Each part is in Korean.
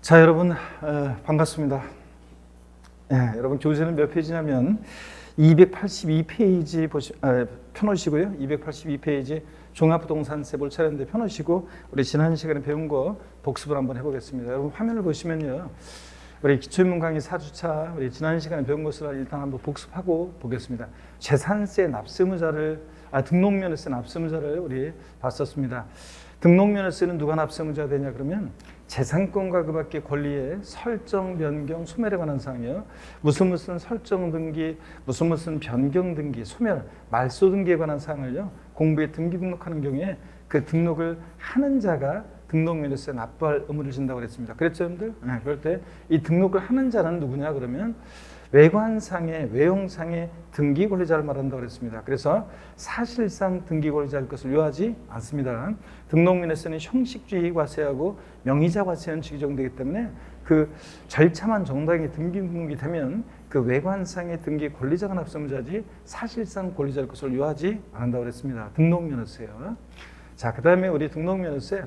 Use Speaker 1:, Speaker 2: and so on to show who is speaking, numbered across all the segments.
Speaker 1: 자, 여러분 반갑습니다. 여러분 교재는 몇 페이지냐면 282페이지 펴놓으시고요. 282페이지 종합부동산세 볼 차례인데 펴놓으시고 우리 지난 시간에 배운 거 복습을 한번 해보겠습니다. 여러분 화면을 보시면요. 우리 기초인문 강의 4주차 우리 지난 시간에 배운 것을 일단 한번 복습하고 보겠습니다. 재산세 납세무자를 등록면허세 납세무자를 우리 봤었습니다. 등록면허세는 누가 납세무자가 되냐 그러면 재산권과 그 밖의 권리의 설정, 변경, 소멸에 관한 사항이요. 무슨 설정 등기, 무슨 변경 등기, 소멸, 말소 등기에 관한 사항을요. 공부에 등기 등록하는 경우에 그 등록을 하는 자가 등록면허세 납부할 의무를 진다고 그랬습니다. 그랬죠, 여러분들? 그럴 때 이 등록을 하는 자는 누구냐 그러면 외관상의, 외형상의 등기 권리자를 말한다고 그랬습니다. 그래서 사실상 등기 권리자일 것을 요하지 않습니다. 등록면허세는 형식주의 과세하고 명의자 과세 원칙이 적용되기 때문에 그 절차만 정당하게 등기 등록이 되면 그 외관상의 등기 권리자가 납세무자지 사실상 권리자일 것을 요하지 않는다고 그랬습니다. 등록면허세요. 자, 그 다음에 우리 등록면허세.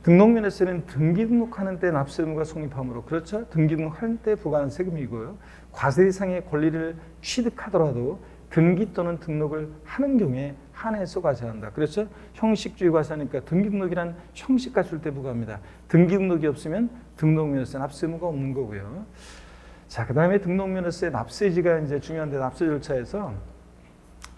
Speaker 1: 등록면허세는 등기 등록하는 때 납세 의무가 성립하므로, 그렇죠? 등기 등록할 때 부과하는 세금이고요. 과세상의 권리를 취득하더라도 등기 또는 등록을 하는 경우에 한해서 과세한다. 그렇죠? 형식주의 과세하니까 등기 등록이란 형식 갖출 때 부과합니다. 등기 등록이 없으면 등록면허세 납세 의무가 없는 거고요. 자, 그 다음에 등록면허세 납세지가 이제 중요한데 납세 절차에서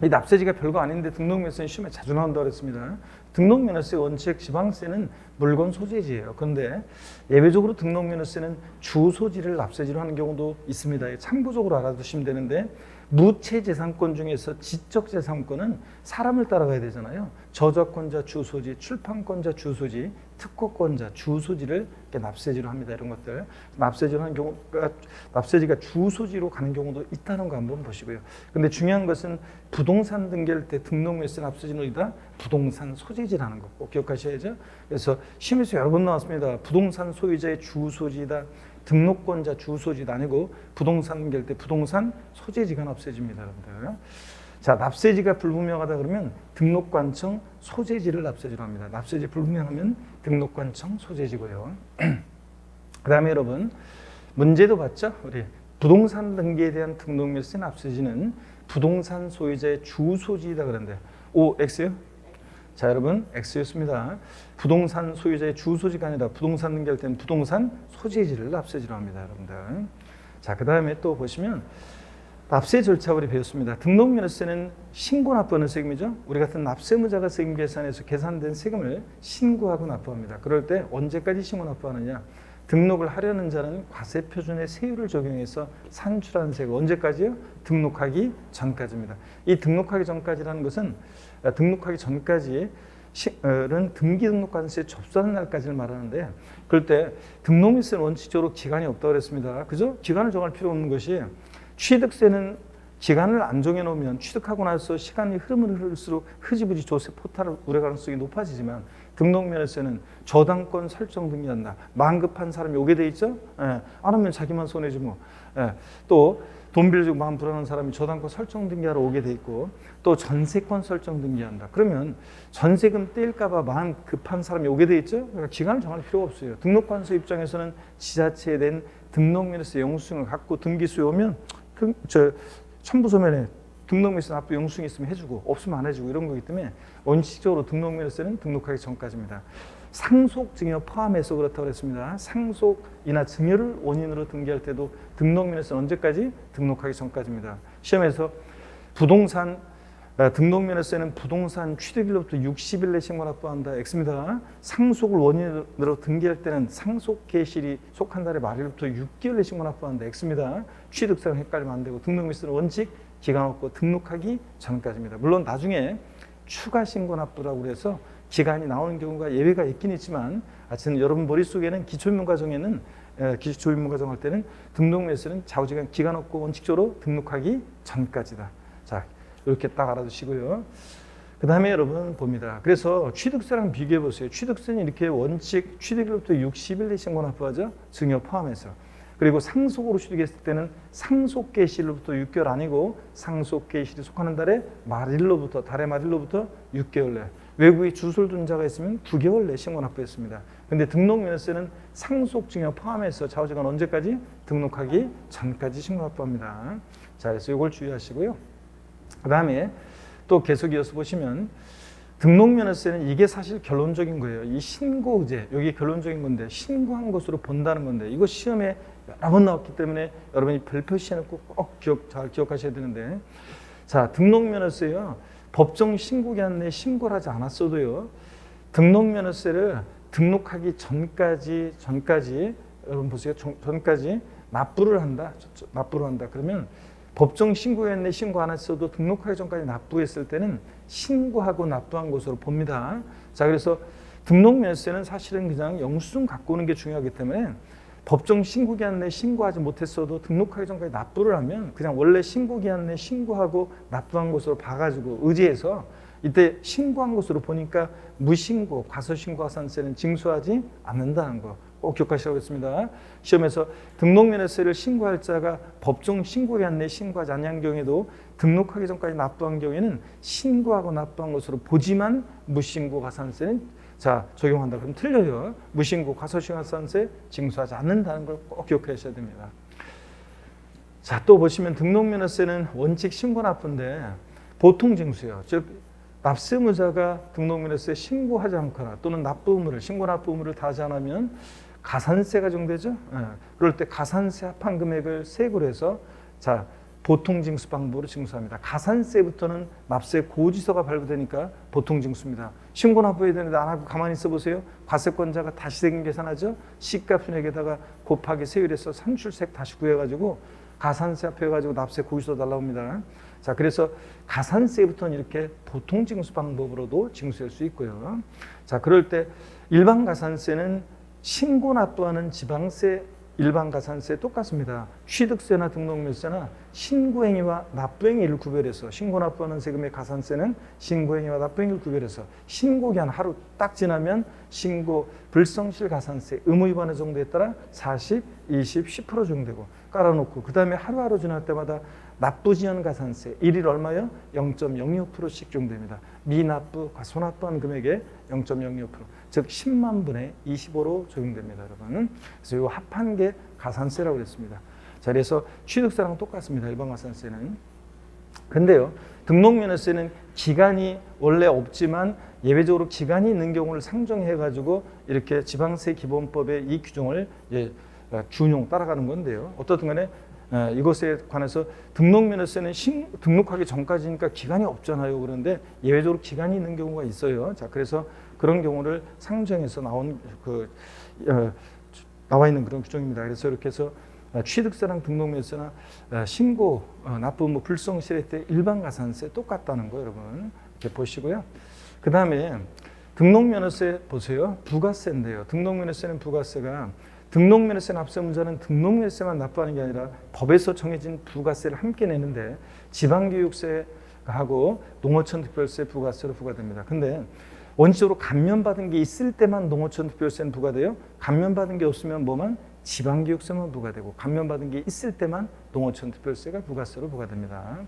Speaker 1: 이 납세지가 별거 아닌데 등록면허세는 시험에 자주 나온다고 그랬습니다. 등록면허세 원칙 지방세는 물건 소재지예요. 그런데 예외적으로 등록면허세는 주소지를 납세지로 하는 경우도 있습니다. 참고적으로 알아두시면 되는데 무체재산권 중에서 지적재산권은 사람을 따라가야 되잖아요. 저작권자 주소지, 출판권자 주소지, 특허권자 주소지를 이렇게 납세지로 합니다. 이런 것들 납세지로 하는 경우가 납세지가 주소지로 가는 경우도 있다는 거 한번 보시고요. 근데 중요한 것은 부동산 등기할 때 등록면허세 납세지는 어디다? 부동산 소재지라는 거 꼭 기억하셔야죠. 그래서 시험에서 여러 번 나왔습니다. 부동산 소유자의 주소지다. 등록권자 주소지도 아니고 부동산 등기할 때 부동산 소재지가 납세지입니다, 여러분들. 자, 납세지가 불분명하다 그러면 등록관청 소재지를 납세지로 합니다. 납세지 불분명하면 등록관청 소재지고요. 그 다음에 여러분 문제도 봤죠? 우리 부동산 등기에 대한 등록면허세 납세지는 부동산 소유자의 주소지이다 그러는데 O, X요? 자, 여러분 X였습니다. 부동산 소유자의 주소지가 아니라 부동산 등기할 때는 부동산 소재지를 납세지로 합니다, 여러분들. 자, 그 다음에 또 보시면 납세 절차 우리 배웠습니다. 등록면허세는 신고 납부하는 세금이죠. 우리 같은 납세무자가 세금 계산해서 계산된 세금을 신고하고 납부합니다. 그럴 때 언제까지 신고 납부하느냐? 등록을 하려는 자는 과세표준의 세율을 적용해서 산출한 세금 언제까지요? 등록하기 전까지입니다. 이 등록하기 전까지라는 것은 등록하기 전까지는 등기등록관세 접수하는 날까지를 말하는데 그럴 때 등록면허세는 원칙적으로 기간이 없다고 그랬습니다. 그죠? 기간을 정할 필요 없는 것이 취득세는 기간을 안 정해놓으면 취득하고 나서 시간이 흐를수록 흐지부지 조세 포탈을 우려 가능성이 높아지지만 등록면허세는 저당권 설정 등기한다. 마음 급한 사람이 오게 돼 있죠? 안 하면 자기만 손해지 뭐. 또 돈 빌려주고 마음 불안한 사람이 저당권 설정 등기하러 오게 돼 있고 또 전세권 설정 등기한다. 그러면 전세금 떼일까 봐 마음 급한 사람이 오게 돼 있죠? 그러니까 기간을 정할 필요가 없어요. 등록관서 입장에서는 지자체에 낸 등록면허세 영수증을 갖고 등기소에 오면 첨부서면에 등록면허세 납부 영수증이 있으면 해주고 없으면 안 해주고 이런 거기 때문에 원칙적으로 등록면허세는 등록하기 전까지입니다. 상속 증여 포함해서 그렇다고 했습니다. 상속이나 증여를 원인으로 등기할 때도 등록면허세는 언제까지? 등록하기 전까지입니다. 시험에서 부동산 등록면허세는 부동산 취득일로부터 60일 내 신고 납부한다. X입니다. 상속을 원인으로 등기할 때는 상속 개시일이 속한 달의 말일부터 6개월 내 신고 납부한다. X입니다. 취득세랑 헷갈리면 안 되고 등록면허세는 원칙 기간 없고 등록하기 전까지입니다. 물론 나중에 추가 신고 납부라고 그래서 기간이 나오는 경우가 예외가 있긴 있지만 하여튼 여러분 머릿속에는 기초인문과정에는 기초인문과정 할 때는 등록면허세는 좌우지간 기간 없고 원칙적으로 등록하기 전까지다. 자, 이렇게 딱 알아두시고요. 그 다음에 여러분 봅니다. 그래서 취득세랑 비교해 보세요. 취득세는 이렇게 원칙 취득일로부터 60일 내 신고 납부하죠. 증여 포함해서. 그리고 상속으로 취득했을 때는 상속 개시일로부터 6개월 아니고 상속 개시일이 속하는 달의 말일로부터 달의 말일로부터 6개월 내 외국에 주소를 둔 자가 있으면 9개월 내 신고 납부했습니다. 근데 등록면허세는 상속증여 포함해서 좌우지간 언제까지? 등록하기 전까지 신고납부합니다. 자, 그래서 이걸 주의하시고요. 그 다음에 또 계속 이어서 보시면 등록면허세는 이게 사실 결론적인 거예요. 이 신고 의제, 여기 결론적인 건데 신고한 것으로 본다는 건데 이거 시험에 여러 번 나왔기 때문에 여러분이 별표시해놓고 꼭 잘 기억하셔야 되는데, 자, 등록면허세요. 법정 신고기한 내에 신고를 하지 않았어도요. 등록면허세를 등록하기 전까지 여러분 보세요. 전까지 납부를 한다. 그러면 법정 신고기한 내에 신고 안 했어도 등록하기 전까지 납부했을 때는 신고하고 납부한 것으로 봅니다. 자, 그래서 등록면허세는 사실은 그냥 영수증 갖고 오는 게 중요하기 때문에 법정 신고기한 내에 신고하지 못했어도 등록하기 전까지 납부를 하면 그냥 원래 신고기한 내에 신고하고 납부한 것으로 봐가지고 의지해서 이때 신고한 것으로 보니까 무신고, 과소신고 가산세는 징수하지 않는다는 거 꼭 기억하시라고 했습니다. 시험에서 등록면허세를 신고할 자가 법정 신고기한 내에 신고하지 않은 경우에도 등록하기 전까지 납부한 경우에는 신고하고 납부한 것으로 보지만 무신고 가산세는 적용한다. 그럼 틀려요. 무신고 과소신고 가산세 징수하지 않는다는 걸 꼭 기억하셔야 됩니다. 자, 또 보시면 등록면허세는 원칙 신고납부인데 보통 징수예요. 즉 납세무자가 등록면허세 신고하지 않거나 또는 납부의무를 신고납부 의무를 다하지 않으면 가산세가 적용되죠. 그럴 때 가산세 합한 금액을 세액으로 해서 보통 징수 방법으로 징수합니다. 가산세부터는 납세 고지서가 발부되니까 보통 징수입니다. 신고납부해야 되는데 안 하고 가만히 있어 보세요. 과세권자가 다시 세금 계산하죠. 시가순액에다가 곱하기 세율에서 산출세액 다시 구해가지고 가산세 합해가지고 납세 고지서 달라고 합니다. 자, 그래서 가산세부터는 이렇게 보통 징수 방법으로도 징수할 수 있고요. 자, 그럴 때 일반 가산세는 신고 납부하는 지방세, 일반 가산세 똑같습니다. 취득세나 등록면세나 신고행위와 납부행위를 구별해서 신고 납부하는 세금의 가산세는 신고행위와 납부행위를 구별해서 신고기한 하루 딱 지나면 신고 불성실 가산세 의무 위반의 정도에 따라 40, 20, 10% 적용되고 깔아놓고 그 다음에 하루하루 지날 때마다 납부지연 가산세 1일 얼마요? 0.02%씩 적용됩니다. 미납부, 과소납부한 금액의 0.02%, 즉 10만 분의 25로 적용됩니다, 여러분. 그래서 이 합한 게 가산세라고 그랬습니다. 자, 그래서 취득세랑 똑같습니다, 일반 가산세는. 근데요, 등록면허세는 기간이 원래 없지만 예외적으로 기간이 있는 경우를 상정해가지고 이렇게 지방세 기본법의 이 규정을 준용 따라가는 건데요. 어떻든 간에 이것에 관해서 등록면허세는 등록하기 전까지니까 기간이 없잖아요. 그런데 예외적으로 기간이 있는 경우가 있어요. 자, 그래서 그런 경우를 상정해서 나와 있는 그런 규정입니다. 그래서 이렇게 해서 취득세랑 등록면허세나 신고 납부 불성실의 때 일반 가산세 똑같다는 거 여러분 이렇게 보시고요. 그 다음에 등록면허세 보세요. 부가세인데요. 등록면허세는 부가세가 등록면허세 납세문자는 등록면허세만 납부하는 게 아니라 법에서 정해진 부가세를 함께 내는데 지방교육세하고 농어촌 특별세 부가세로 부과됩니다. 근데 원칙적으로 감면받은 게 있을 때만 농어촌 특별세는 부과돼요. 감면받은 게 없으면 뭐만? 지방교육세만 부과되고 감면받은 게 있을 때만 농어촌 특별세가 부가세로 부과됩니다.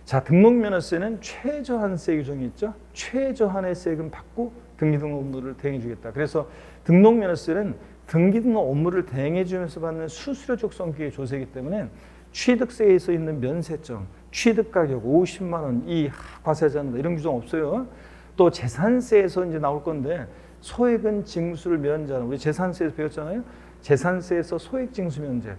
Speaker 1: 자, 등록면허세는 최저한세 규정이 있죠. 최저한의 세금 받고 등기등록 업무를 대행해 주겠다. 그래서 등록면허세는 등기등록 업무를 대행해 주면서 받는 수수료적 성격의 조세이기 때문에 취득세에서 있는 면세점, 취득가격 50만 원, 이 과세하지 않는다 이런 규정 없어요. 또 재산세에서 이제 나올 건데 소액은 징수를 면제하는, 우리 재산세에서 배웠잖아요. 재산세에서 소액 징수 면제,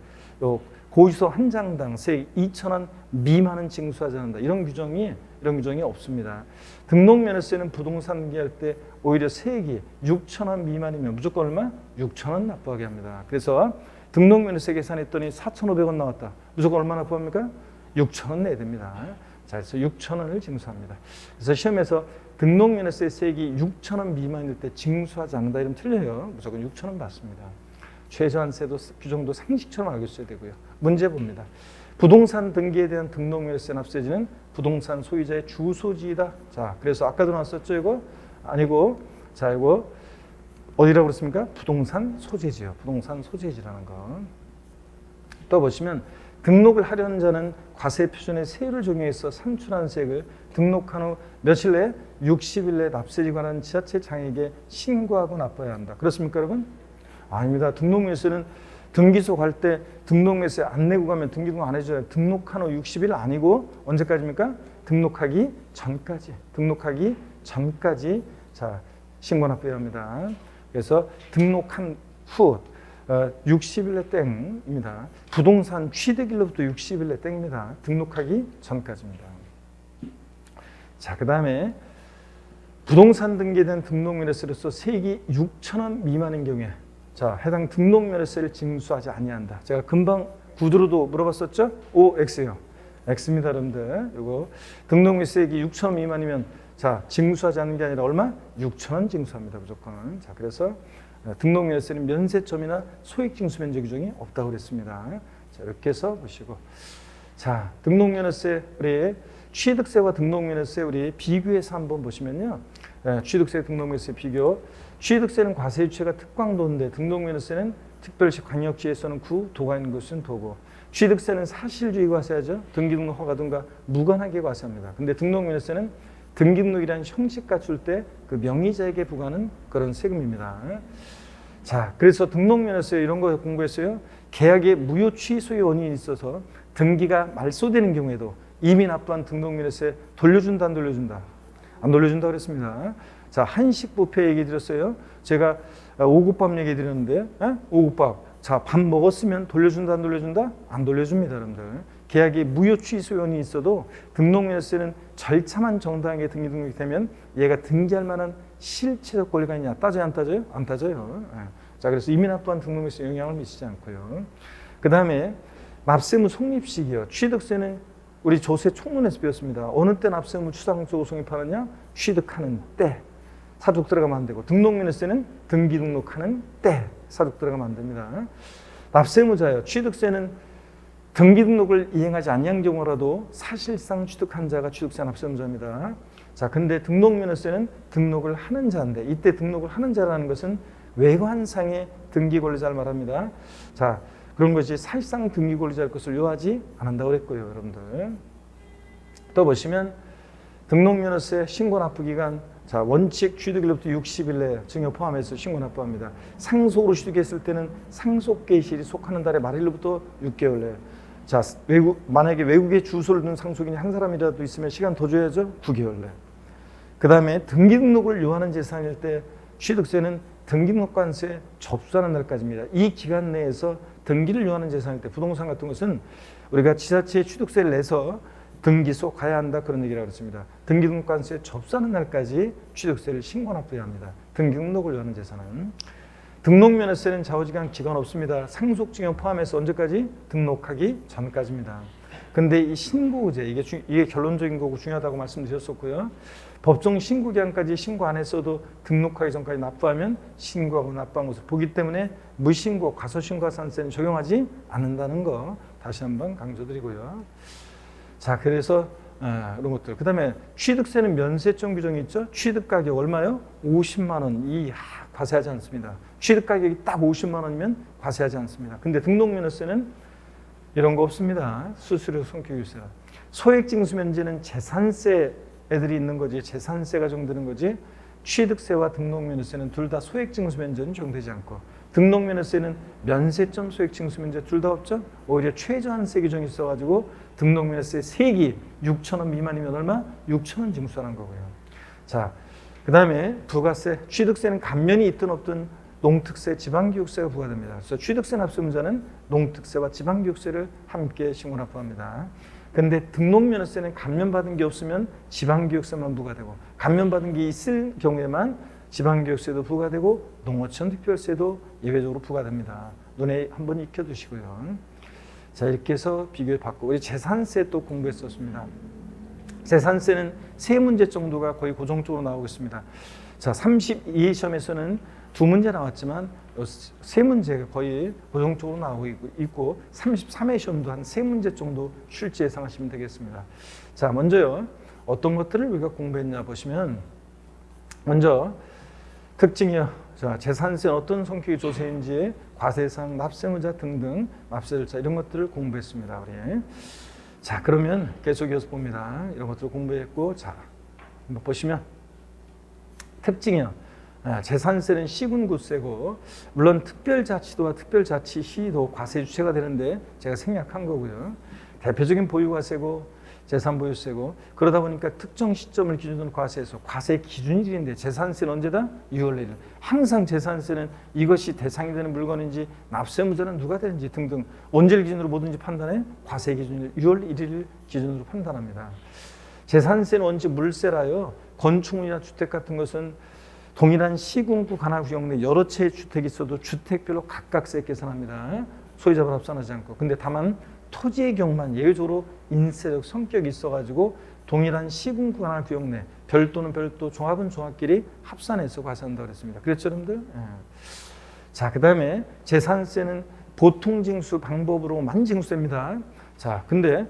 Speaker 1: 고지서 한 장당 세액 2,000원 미만은 징수하지 않는다 이런 규정이 없습니다. 등록면허세는 부동산 등기할 때 오히려 세액이 6,000원 미만이면 무조건 얼마? 6,000원 납부하게 합니다. 그래서 등록면허세 계산했더니 4,500원 나왔다. 무조건 얼마 납부합니까? 6,000원 내야 됩니다. 자, 그래서 6,000원을 징수합니다. 그래서 시험에서 등록면허세 세액이 6,000원 미만일 때 징수하지 않는다 이러면 틀려요. 무조건 6,000원 받습니다. 최저한세도 규정도 상식처럼 알고 있어야 되고요. 문제 봅니다. 부동산 등기에 대한 등록면허세 납세지는 부동산 소유자의 주소지이다. 자, 그래서 아까도 나왔었죠, 이거? 아니고, 자, 이거 어디라고 그랬습니까? 부동산 소재지요. 부동산 소재지라는 거. 또 보시면 등록을 하려는 자는 과세 표준의 세율을 적용해서 산출한 세액을 등록한 후 며칠 내에 60일 내에 납세에 관한 지자체 장에게 신고하고 납부해야 한다. 그렇습니까, 여러분? 아닙니다. 등록명세는 등기소 갈 때 등록명세 안 내고 가면 등기등 안 해줘요. 등록한 후 60일 아니고 언제까지입니까? 등록하기 전까지 자 신고 납부해야 합니다. 그래서 등록한 후 60일내 땡입니다. 부동산 취득일로부터 60일내 땡입니다. 등록하기 전까지입니다. 자, 그 다음에 부동산 등기된 등록면허세로서 세액이 6,000원 미만인 경우에 자 해당 등록면허세를 징수하지 아니한다. 제가 금방 구두로도 물어봤었죠? O, X요. X입니다, 여러분들. 이거 등록면세액이 6,000원 미만이면 자 징수하지 않는 게 아니라 얼마? 6,000원 징수합니다, 무조건. 자, 그래서 등록면허세는 면세점이나 소액징수 면제 규정이 없다고 그랬습니다. 자, 이렇게 해서 보시고, 자 등록면허세 우리 취득세와 등록면허세 우리 비교해서 한번 보시면요, 취득세 등록면허세 비교. 취득세는 과세 유치가 특광도인데 등록면허세는 특별시 광역지에서는 구, 도가 있는 곳은 도고. 취득세는 사실주의 과세하죠. 등기등록 허가등과 무관하게 과세합니다. 근데 등록면허세는 등기등록이라는 형식 갖출 때 그 명의자에게 부과하는 그런 세금입니다. 자, 그래서 등록면허세 이런 거 공부했어요. 계약의 무효 취소의 원인이 있어서 등기가 말소되는 경우에도 이미 납부한 등록면허세 돌려준다, 안 돌려준다? 안 돌려준다 그랬습니다. 자, 한식 뷔페 얘기 드렸어요. 제가 오곡밥 얘기 드렸는데, 오곡밥. 자, 밥 먹었으면 돌려준다, 안 돌려준다? 안 돌려줍니다, 여러분들. 계약이 무효 취소 요인이 있어도 등록면허세는 절차만 정당하게 등록이 되면 얘가 등기할 만한 실체적 권리가 있냐? 따져요, 안 따져요? 안 따져요. 자, 그래서 이미 납부한 등록면허세 영향을 미치지 않고요. 그 다음에 납세무 성립시기요. 취득세는 우리 조세 총론에서 배웠습니다. 어느 때 납세무 추상적으로 성립하느냐? 취득하는 때 사족 들어가면 안 되고, 등록면허세는 등기 등록하는 때 사족 들어가면 안 됩니다. 납세무자요. 취득세는 등기 등록을 이행하지 아니한 경우라도 사실상 취득한 자가 취득세 납세무자입니다. 자, 근데 등록면허세는 등록을 하는 자인데, 이때 등록을 하는 자라는 것은 외관상의 등기 권리자를 말합니다. 자, 그런 것이 사실상 등기 권리자일 것을 요하지 않는다고 그랬고요, 여러분들. 또 보시면 등록면허세 신고 납부 기간, 자 원칙 취득일로부터 60일 내에 증여 포함해서 신고 납부합니다. 상속으로 취득했을 때는 상속 개시일이 속하는 달의 말일로부터 6개월 내에. 자, 만약에 외국에 주소를 둔 상속인이 한 사람이라도 있으면 시간 더 줘야죠. 9개월 내. 그 다음에 등기 등록을 요하는 재산일 때 취득세는 등기등록관세 접수하는 날까지입니다. 이 기간 내에서 등기를 요하는 재산일 때 부동산 같은 것은 우리가 지자체에 취득세를 내서 등기소 가야 한다, 그런 얘기라고 했습니다. 등기등록관세 접수하는 날까지 취득세를 신고 납부해야 합니다. 등기등록을 요하는 재산은. 등록면허세는 좌우지간 기간 없습니다. 상속증여 포함해서 언제까지? 등록하기 전까지입니다. 근데 이 신고의제, 이게 결론적인 거고 중요하다고 말씀드렸었고요. 법정 신고 기간까지 신고 안 했어도 등록하기 전까지 납부하면 신고하고 납부한 것을 보기 때문에 무신고, 과소신고가산세는 적용하지 않는다는 거 다시 한번 강조드리고요. 자, 그래서 이런 것들. 그 다음에 취득세는 면세점 규정이 있죠. 취득가격 얼마요? 50만 원. 과세하지 않습니다. 취득가격이 딱 50만 원이면 과세하지 않습니다. 근데 등록면허세는 이런 거 없습니다. 수수료, 손익유세. 소액징수면제는 재산세 애들이 있는 거지, 재산세가 적용되는 거지. 취득세와 등록면허세는 둘 다 소액징수면제는 적용되지 않고, 등록면허세는 면세점, 소액징수면제 둘 다 없죠. 오히려 최저한세 규정이 있어가지고 등록면허세 세액이 6,000원 미만이면 얼마? 6,000원 징수하는 거고요. 자, 그 다음에 부가세, 취득세는 감면이 있든 없든 농특세, 지방교육세가 부과됩니다. 그래서 취득세 납세문자는 농특세와 지방교육세를 함께 신고 납부합니다. 근데 등록면허세는 감면받은 게 없으면 지방교육세만 부과되고, 감면받은 게 있을 경우에만 지방교육세도 부과되고 농어촌 특별세도 예외적으로 부과됩니다. 눈에 한번 익혀두시고요. 자, 이렇게 해서 비교해 봤고, 우리 재산세 또 공부했었습니다. 재산세는 세 문제 정도가 거의 고정적으로 나오고 있습니다. 자, 32시험에서는 두 문제 나왔지만 세 문제가 거의 고정적으로 나오고 있고 33회 시험도 한 세 문제 정도 출제 예상하시면 되겠습니다. 자, 먼저요, 어떤 것들을 우리가 공부했냐 보시면, 먼저 특징이요. 자, 재산세는 어떤 성격의 조세인지 과세상, 납세의무자 등등 납세 절차 이런 것들을 공부했습니다. 우리. 자, 그러면 계속 이어서 봅니다. 이런 것들을 공부했고, 자, 한번 보시면 특징이요. 재산세는 시군구세고, 물론 특별자치도와 특별자치시도 과세 주체가 되는데 제가 생략한 거고요. 대표적인 보유과세고 재산보유세고, 그러다 보니까 특정 시점을 기준으로 과세해서 과세 기준일인데 재산세는 언제다? 6월 1일. 항상 재산세는 이것이 대상이 되는 물건인지 납세의무자는 누가 되는지 등등 언제를 기준으로 뭐든지 판단해 과세 기준일 6월 1일 기준으로 판단합니다. 재산세는 언제 물세라요. 건축물이나 주택 같은 것은 동일한 시군구 관할구역 내 여러 채의 주택이 있어도 주택별로 각각 세 계산합니다. 소유자별 합산하지 않고. 근데 다만 토지의 경우만 예외적으로 인세적 성격이 있어가지고 동일한 시군구 관할구역 내 별도는 별도, 종합은 종합끼리 합산해서 과세한다고 그랬습니다. 그랬죠, 여러분들? 예. 자, 그 다음에 재산세는 보통징수 방법으로만 징수됩니다. 자, 근데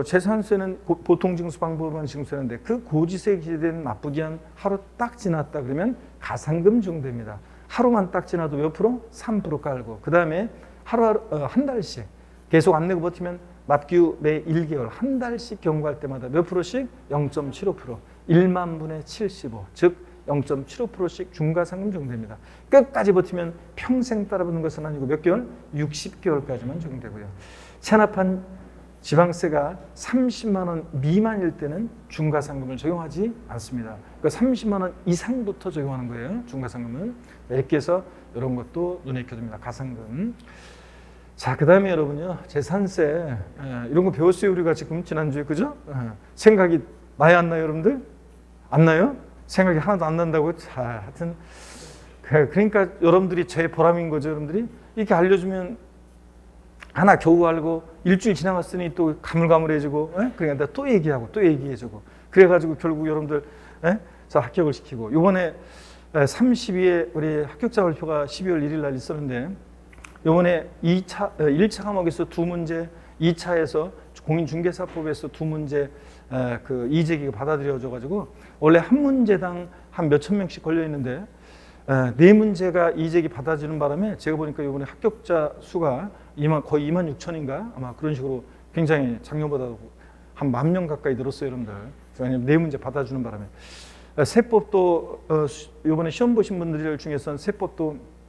Speaker 1: 재산세는 보통징수 방법으로만 징수하는데 그 고지세에 기재된 납부기 한 하루 딱 지났다 그러면 가산금 적용됩니다. 하루만 딱 지나도 몇 프로? 3% 깔고, 그 다음에 하루하루 한 달씩 계속 안 내고 버티면 납기후 매 1개월 한 달씩 경과할 때마다 몇 프로씩? 0.75%, 1만 분의 75, 즉 0.75%씩 중과상금 적용됩니다. 끝까지 버티면 평생 따라붙는 것은 아니고 몇 개월? 60개월까지만 적용되고요. 체납한 지방세가 30만 원 미만일 때는 중과상금을 적용하지 않습니다. 그러니까 30만 원 이상부터 적용하는 거예요, 중과상금은. 이렇게 해서 이런 것도 눈에 익혀집니다, 가산금. 자, 그 다음에 여러분요, 재산세 이런 거 배웠어요, 우리가 지금 지난주에, 그죠? 생각이 나요, 안 나요, 여러분들? 안 나요? 생각이 하나도 안 난다고요? 자, 하여튼 그러니까 여러분들이 제 보람인 거죠, 여러분들이. 이렇게 알려주면 하나 겨우 알고 일주일 지나갔으니 또 가물가물해지고, 그러니까 또 얘기하고 또 얘기해주고, 그래가지고 결국 여러분들 자, 합격을 시키고. 이번에 32회 우리 합격자 발표가 12월 1일 날 있었는데, 이번에 1차 과목에서 2문제, 2차에서 공인중개사법에서 2문제 그 이의제기가 받아들여져가지고 원래 한 문제당 한 몇천 명씩 걸려 있는데 4문제가 이의제기 받아주는 바람에 제가 보니까 이번에 합격자 수가 거의 2만 6천인가 아마 그런 식으로 굉장히 작년보다 한 10,000명 가까이 늘었어요, 여러분들. 왜냐면 4문제 받아주는 바람에. 세법도 이번에 시험 보신 분들 중에서는 세법도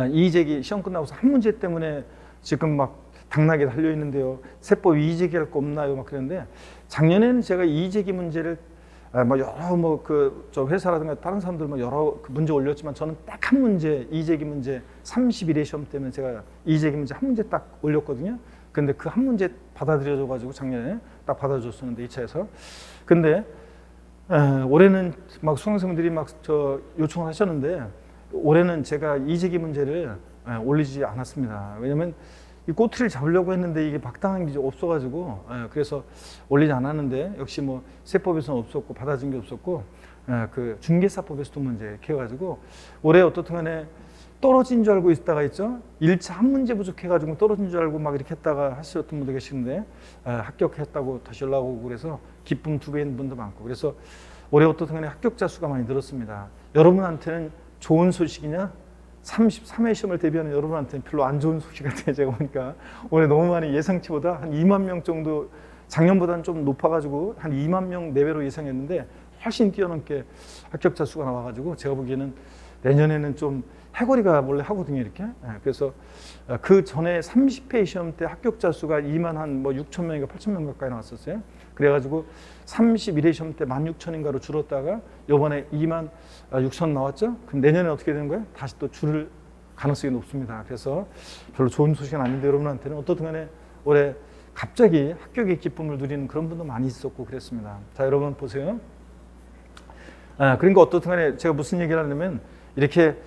Speaker 1: 이의제기 시험 끝나고서 한 문제 때문에 지금 막 당나게 달려 있는데요. 세법 이의제기 할 거 없나요? 막 그랬는데, 작년에는 제가 이의제기 문제를 뭐 여러 저 회사라든가 다른 사람들 뭐 여러 문제 올렸지만 저는 딱 한 문제, 이의제기 문제 31회 시험 때문에 제가 이의제기 문제 한 문제 딱 올렸거든요. 근데 그 한 문제 받아들여져 가지고 작년에 딱 받아줬었는데 2차에서. 근데 올해는 막 수강생분들이 막 요청을 하셨는데, 올해는 제가 이의제기 문제를 올리지 않았습니다. 왜냐면 이 꼬투리를 잡으려고 했는데 이게 막당한 게 없어가지고, 그래서 올리지 않았는데, 역시 뭐 세법에서는 없었고 받아준 게 없었고, 그 중개사법에서도 문제 이렇게 해가지고 올해 어떻든 간에 떨어진 줄 알고 있다가 있죠. 1차 한 문제 부족해가지고 떨어진 줄 알고 막 이렇게 했다가 하셨던 분도 계시는데, 합격했다고 다시 연락 오고 그래서 기쁨 2배인 분도 많고, 그래서 올해 어떻든 간에 합격자 수가 많이 늘었습니다. 여러분한테는 좋은 소식이냐? 33회 시험을 대비하는 여러분한테는 별로 안 좋은 소식 같아요. 제가 보니까 올해 너무 많이 예상치보다 한 2만 명 정도, 작년보다는 좀 높아가지고 한 2만 명 내외로 예상했는데 훨씬 뛰어넘게 합격자 수가 나와가지고 제가 보기에는 내년에는 좀 해거리가 원래 하거든요, 이렇게. 그래서 그 전에 30회 시험 때 합격자 수가 2만 한 뭐 6천 명인가 8천 명 가까이 나왔었어요. 그래가지고 31회 시험 때 16,000인가로 줄었다가 이번에 2만 6천 나왔죠. 그럼 내년에 어떻게 되는 거예요? 다시 또 줄을 가능성이 높습니다. 그래서 별로 좋은 소식은 아닌데 여러분한테는 어떻든 간에 올해 갑자기 합격의 기쁨을 누리는 그런 분도 많이 있었고 그랬습니다. 자, 여러분 보세요. 그러니까 어떻든 간에 제가 무슨 얘기를 하냐면, 이렇게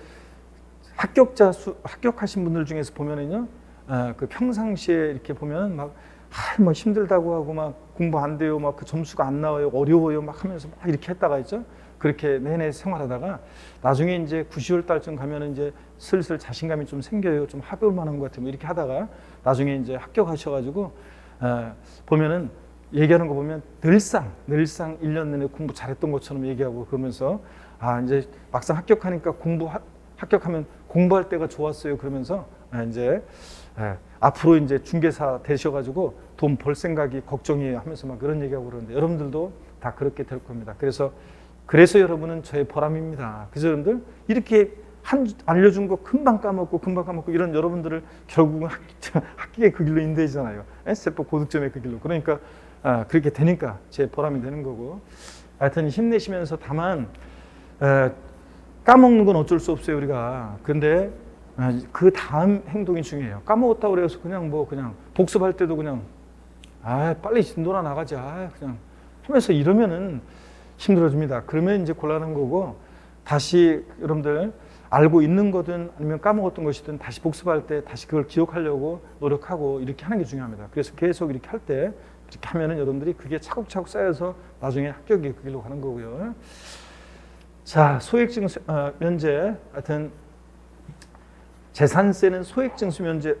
Speaker 1: 합격하신 분들 중에서 보면은요, 그 평상시에 이렇게 보면 막 뭐 힘들다고 하고 막 공부 안 돼요, 막 그 점수가 안 나와요, 어려워요, 막 하면서 막 이렇게 했다가 있죠. 그렇게 내내 생활하다가 나중에 이제 9, 10월 달쯤 가면은 이제 슬슬 자신감이 좀 생겨요, 좀 해볼 만한 것 같으면 이렇게 하다가 나중에 이제 합격하셔가지고 보면은 얘기하는 거 보면 늘상 1년 내내 공부 잘했던 것처럼 얘기하고, 그러면서 이제 막상 합격하니까 공부 합격하면 공부할 때가 좋았어요. 그러면서 이제 앞으로 이제 중개사 되셔가지고 돈 벌 생각이 걱정이에요 하면서 막 그런 얘기하고 그러는데 여러분들도 다 그렇게 될 겁니다. 그래서 여러분은 저의 보람입니다. 그래서 여러분들 이렇게 알려준 거 금방 까먹고 이런 여러분들을 결국은 학기의 그 길로 인도해지잖아요. 세법 고득점의 그 길로. 그러니까 그렇게 되니까 제 보람이 되는 거고. 하여튼 힘내시면서 다만 까먹는 건 어쩔 수 없어요 우리가. 근데 그 다음 행동이 중요해요. 까먹었다고 그래서 그냥 복습할 때도 그냥 빨리 진도나 나가자 그냥 하면서 이러면은 힘들어집니다. 그러면 이제 곤란한 거고 다시 여러분들 알고 있는 거든 아니면 까먹었던 것이든 다시 복습할 때 다시 그걸 기억하려고 노력하고 이렇게 하는 게 중요합니다. 그래서 계속 이렇게 할 때 이렇게 하면은 여러분들이 그게 차곡차곡 쌓여서 나중에 합격이 그 길로 가는 거고요. 자, 소액증수 면제 하여튼 재산세는 소액증수 면제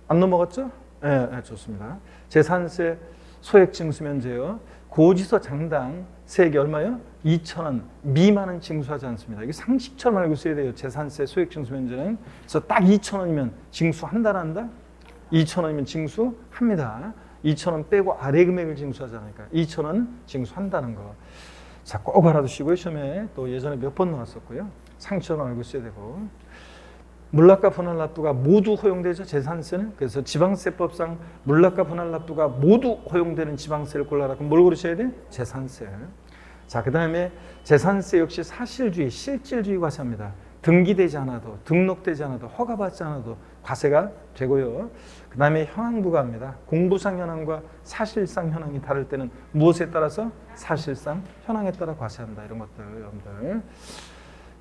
Speaker 1: 안 넘어갔죠? 네, 좋습니다. 재산세 소액증수 면제요. 고지서 장당 세액이 얼마요? 2,000원 미만은 징수하지 않습니다. 이게 상식처럼 알고 있어야 돼요. 재산세 소액증수 면제는. 그래서 딱 2,000원이면 징수한다 한다? 2,000원이면 징수합니다. 2,000원 빼고 아래 금액을 징수하지 않으니까 2,000원 징수한다는 거. 자, 꼭 알아두시고요. 시험에 또 예전에 몇 번 나왔었고요. 상식처럼 알고 있어야 되고. 물납과 분할납부가 모두 허용되죠. 재산세는. 그래서 지방세법상 물납과 분할납부가 모두 허용되는 지방세를 골라라. 그럼 뭘 고르셔야 돼? 재산세. 자, 그 다음에 재산세 역시 사실주의, 실질주의 과세입니다. 등기되지 않아도, 등록되지 않아도, 허가받지 않아도 과세가 되고요. 그 다음에 현황부과입니다. 공부상 현황과 사실상 현황이 다를 때는 무엇에 따라서? 사실상 현황에 따라 과세한다. 이런 것들 여러분들.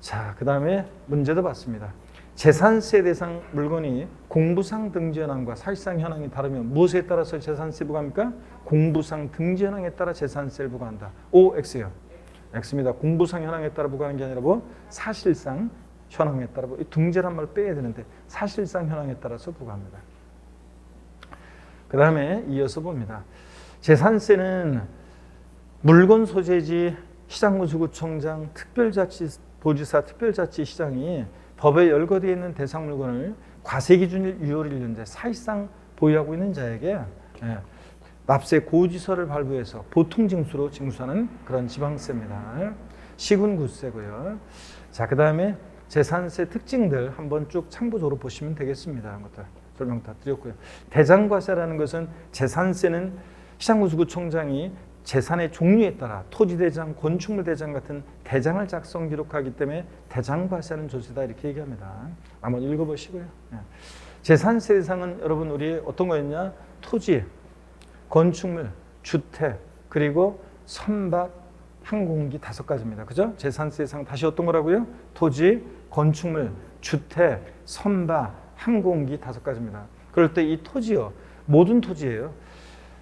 Speaker 1: 자, 그 다음에 문제도 봤습니다. 재산세 대상 물건이 공부상 등지 현황과 사실상 현황이 다르면 무엇에 따라서 재산세 부과합니까? 공부상 등지 현황에 따라 재산세를 부과한다. O, X요. X입니다. 공부상 현황에 따라 부과하는 게 아니라 사실상 현황에 따라 이 등재란 말을 빼야 되는데 사실상 현황에 따라서 부과합니다. 그 다음에 이어서 봅니다. 재산세는 물건 소재지 시장군수구청장 특별자치도지사 특별자치시장이 법에 열거되어 있는 대상 물건을 과세기준일 유효일 현재 사실상 보유하고 있는 자에게 납세 고지서를 발부해서 보통징수로 징수하는 그런 지방세입니다. 시군구세고요. 자, 그 다음에 재산세 특징들 한번 쭉 참고적으로 보시면 되겠습니다. 것들 설명 다 드렸고요. 대장과세라는 것은 재산세는 시장군수구청장이 재산의 종류에 따라 토지대장, 건축물대장 같은 대장을 작성 기록하기 때문에 대장과세하는 조치다 이렇게 얘기합니다. 한번 읽어보시고요. 재산세 대상은 여러분 우리 어떤 거였냐? 토지, 건축물, 주택, 그리고 선박, 항공기 5가지입니다. 그죠? 재산세 대상 다시 어떤 거라고요? 토지, 건축물, 주택, 선박, 항공기 5가지입니다. 그럴 때 이 토지요. 모든 토지예요.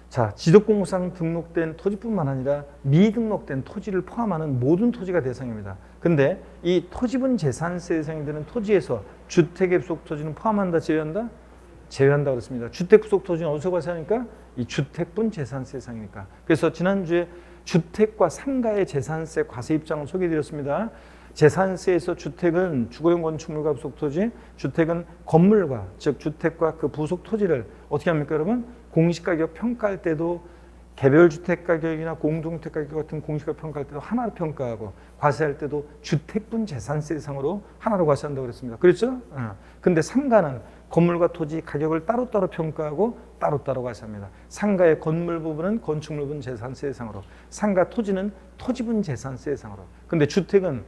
Speaker 1: 자, 지적공사상 등록된 토지뿐만 아니라 미등록된 토지를 포함하는 모든 토지가 대상입니다. 근데 이 토지분 재산세 대상이 되는 토지에서 주택의 부속 토지는 포함한다, 제외한다? 제외한다 그랬습니다. 주택 부속 토지는 어디서 과세하니까? 이 주택분 재산세 대상이니까. 그래서 지난주에 주택과 상가의 재산세 과세 입장을 소개해드렸습니다. 재산세에서 주택은 주거용 건축물과 부속 토지, 주택은 건물과 즉 주택과 그 부속 토지를 어떻게 합니까, 여러분? 공시가격 평가할 때도 개별 주택 가격이나 공동주택 가격 같은 공시가격 평가할 때도 하나로 평가하고 과세할 때도 주택분 재산세 대상으로 하나로 과세한다고 그랬습니다. 그렇죠? 근데 상가는 건물과 토지 가격을 따로따로 평가하고 따로따로 과세합니다. 상가의 건물 부분은 건축물 부분 재산세 대상으로, 상가 토지는 토지분 재산세 대상으로. 근데 주택은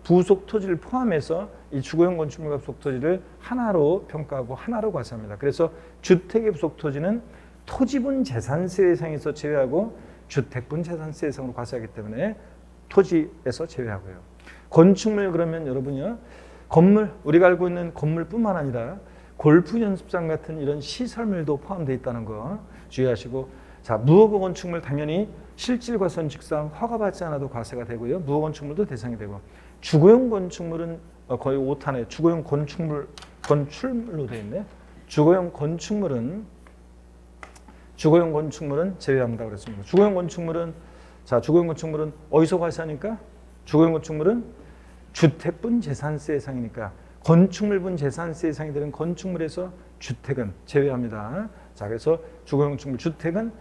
Speaker 1: 부속 토지를 포함해서 이 주거용 건축물과 부속 토지를 하나로 평가하고 하나로 과세합니다. 그래서 주택의 부속 토지는 토지분 재산세 대상에서 제외하고 주택분 재산세 대상으로 과세하기 때문에 토지에서 제외하고요. 건축물 그러면 여러분이요. 건물, 우리가 알고 있는 건물뿐만 아니라 골프 연습장 같은 이런 시설물도 포함되어 있다는 거 주의하시고, 자, 무허가 건축물 당연히 실질과세원 직상 허가받지 않아도 과세가 되고요. 무허가 건축물도 대상이 되고, 주거용 건축물은 거의 5탄에 주거용 건축물로 되어 있네. 주거용 건축물은 제외한다고 그랬습니다. 주거용 건축물은 어디서 과세하니까? 주거용 건축물은 주택분 재산세 예상이니까 건축물분 재산세 예상이 되는 건축물에서 주택은 제외합니다. 자, 그래서 주거용축물 주택은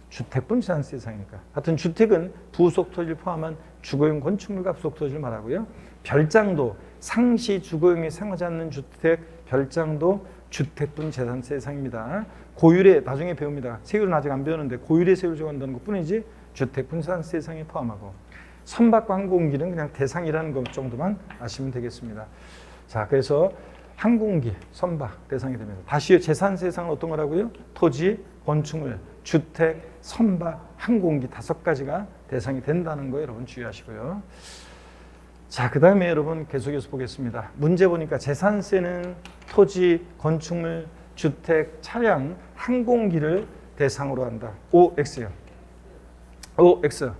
Speaker 1: 주택분 재산세 예상이니까. 하여튼 주택은 부속 토지를 포함한 주거용 건축물과 부속 토지를 말하고요. 별장도 상시 주거용에 사용하지 않는 주택 별장도 주택분 재산세 예상입니다. 고율에 나중에 배웁니다. 세율은 아직 안 배우는데 고율의 세율을 적용한다는 것뿐이지 주택분 재산세 예상에 포함하고 선박 항공기는 그냥 대상이라는 것 정도만 아시면 되겠습니다. 자, 그래서 항공기, 선박 대상이 됩니다. 다시 재산세 예상은 어떤 거라고요? 토지, 건축물, 주택, 선박, 항공기 5가지가 대상이 된다는 거 여러분 주의하시고요. 자, 그 다음에 여러분 계속해서 보겠습니다. 문제 보니까 재산세는 토지, 건축물, 주택, 차량, 항공기를 대상으로 한다. OX요. OX.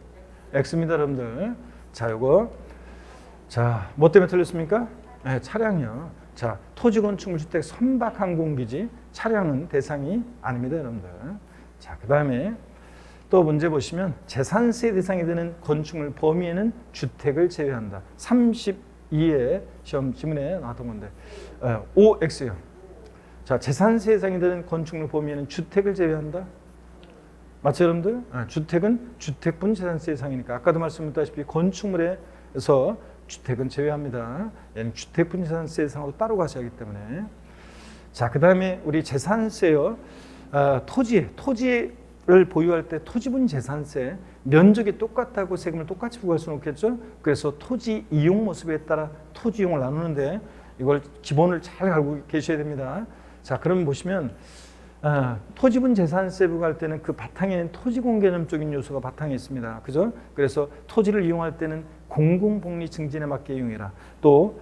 Speaker 1: X입니다, 여러분들. 자, 요거. 자, 뭐 때문에 틀렸습니까? 네, 차량이요. 자, 토지, 건축물, 주택, 선박, 항공기지 차량은 대상이 아닙니다, 여러분들. 자, 그 다음에 또 문제 보시면 재산세 대상이 되는 건축물 범위에는 주택을 제외한다. 32에 시험 지문에 나왔던 건데 OX요. 자, 재산세 대상이 되는 건축물 범위에는 주택을 제외한다. 맞죠, 여러분들? 주택은 주택분 재산세 대상이니까 아까도 말씀드렸다시피 건축물에서 주택은 제외합니다. 얘는 주택분 재산세 대상으로 따로 가셔야 하기 때문에. 자, 그 다음에 우리 재산세요. 토지를 보유할 때 토지분 재산세 면적이 똑같다고 세금을 똑같이 부과할 수는 없겠죠. 그래서 토지 이용 모습에 따라 토지 이용을 나누는데 이걸 기본을 잘 알고 계셔야 됩니다. 자, 그럼 보시면 토지분 재산세 부과할 때는 그 바탕에는 토지공개념적인 요소가 바탕에 있습니다. 그죠? 그래서 토지를 이용할 때는 공공복리 증진에 맞게 이용해라. 또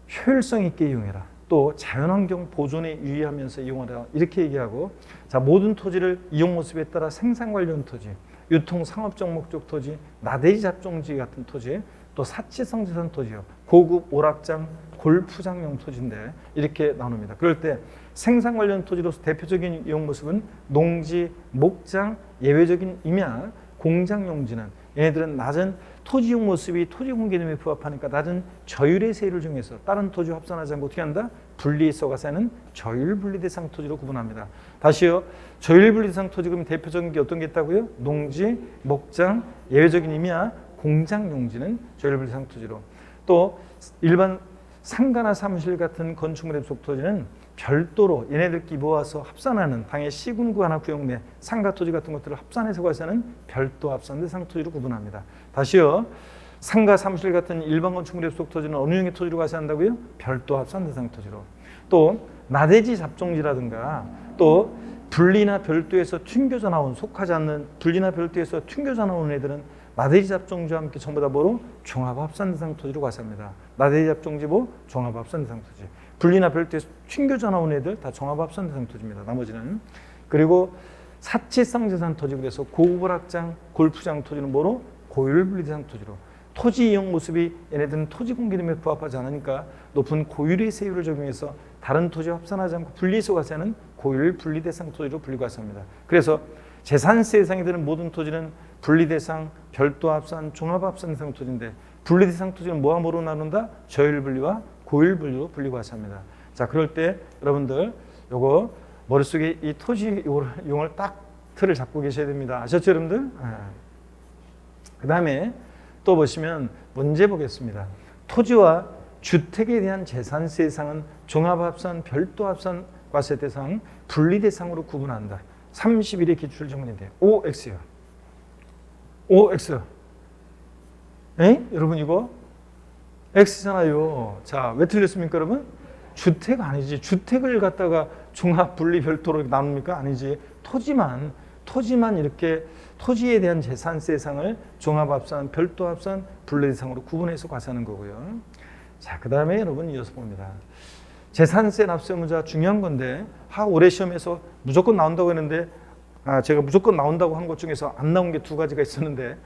Speaker 1: 효율성 있게 이용해라. 또 자연환경 보존에 유의하면서 이용하라. 이렇게 얘기하고, 자, 모든 토지를 이용 모습에 따라 생산 관련 토지, 유통 상업적 목적 토지, 나대지 잡종지 같은 토지, 또 사치성 재산 토지요. 고급 오락장, 골프장용 토지인데 이렇게 나눕니다. 그럴 때 생산 관련 토지로서 대표적인 이용 모습은 농지, 목장, 예외적인 임야, 공장 용지는 얘네들은 낮은 토지 이용 모습이 토지 공개념에 부합하니까 낮은 저율의 세율을 정해서 다른 토지와 합산하지 않고 어떻게 한다? 분리해서 가서는 저율 분리 대상 토지로 구분합니다. 다시요. 저율 분리 대상 토지 그럼 대표적인 게 어떤 게 있다고요? 농지, 목장, 예외적인 임야, 공장 용지는 저율 분리 대상 토지로. 또 일반 상가나 사무실 같은 건축물의 부속 토지는 별도로 얘네들끼리 모아서 합산하는 당의 시군구 하나 구역 내 상가 토지 같은 것들을 합산해서 과세하는 별도 합산 대상 토지로 구분합니다. 다시요. 상가 사무실 같은 일반 건축물의 부속 토지는 어느 형의 토지로 과세한다고요? 별도 합산 대상 토지로. 또 나대지 잡종지라든가 또 분리나 별도에서 튕겨져 나온 속하지 않는 분리나 별도에서 튕겨져 나온 애들은 나대지 잡종지와 함께 전부 다 뭐로? 종합합산 대상 토지로 과세합니다. 나대지 잡종지 뭐? 종합합산 대상 토지. 분리나 별도에서 튕겨져 나온 애들 다 종합합산 대상 토지입니다. 나머지는. 그리고 사치성 재산 토지, 그래서 고급오락장, 골프장 토지는 뭐로? 고율 분리 대상 토지로. 토지 이용 모습이 얘네들은 토지 공개념에 부합하지 않으니까 높은 고율의 세율을 적용해서 다른 토지와 합산하지 않고 분리해서 과세하는 고율 분리 대상 토지로 분리 과세합니다. 그래서 재산세 대상이 되는 모든 토지는 분리 대상, 별도 합산, 종합 합산 대상 토지인데 분리 대상 토지는 뭐와 뭐로 나눈다? 저율 분리와 고율 분리로 분리 과세합니다. 자, 그럴 때 여러분들 요거 머릿속에 이 토지 용을 딱 틀을 잡고 계셔야 됩니다. 아셨죠, 여러분들? 그 다음에 또 보시면 문제 보겠습니다. 토지와 주택에 대한 재산세 대상은 종합합산, 별도합산 과세 대상, 분리 대상으로 구분한다. 31의 기출 질문인데 OX요. OX. 에? 여러분 이거 X잖아요. 자, 왜 틀렸습니까, 여러분? 주택 아니지. 주택을 갖다가 종합, 분리, 별도로 나눕니까? 아니지. 토지만 이렇게 토지에 대한 재산세 대상을 종합합산, 별도합산, 분리 대상으로 구분해서 과세하는 거고요. 자, 그 다음에 여러분 이어서 봅니다. 재산세 납세 의무자 중요한 건데 올해 시험에서 무조건 나온다고 했는데 제가 무조건 나온다고 한 것 중에서 안 나온 게 2가지가 있었는데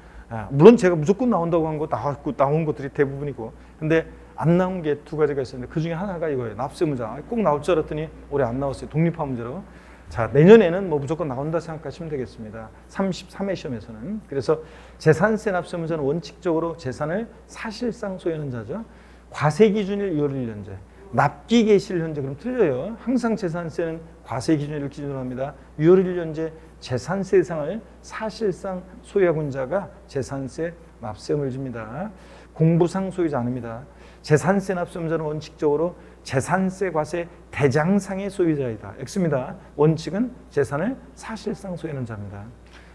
Speaker 1: 물론 제가 무조건 나온다고 한 거 나온 것들이 대부분이고 근데 안 나온 게 2가지가 있었는데 그 중에 하나가 이거예요. 납세 의무자. 꼭 나올 줄 알았더니 올해 안 나왔어요. 독립화 문제로. 자, 내년에는 뭐 무조건 나온다 생각하시면 되겠습니다. 33회 시험에서는. 그래서 재산세 납세 문제는 원칙적으로 재산을 사실상 소유하는 자죠. 과세 기준일 2월 1년제. 납기 개시일 현재 그럼 틀려요. 항상 재산세는 과세 기준일을 기준으로 합니다. 6월 1년제 재산세 대상을 사실상 소유하고 있는 자가 재산세 납세금을 줍니다. 공부상 소유자 아닙니다. 재산세 납세자는 원칙적으로 재산세 과세 대장상의 소유자이다. X입니다. 원칙은 재산을 사실상 소유하는 자입니다.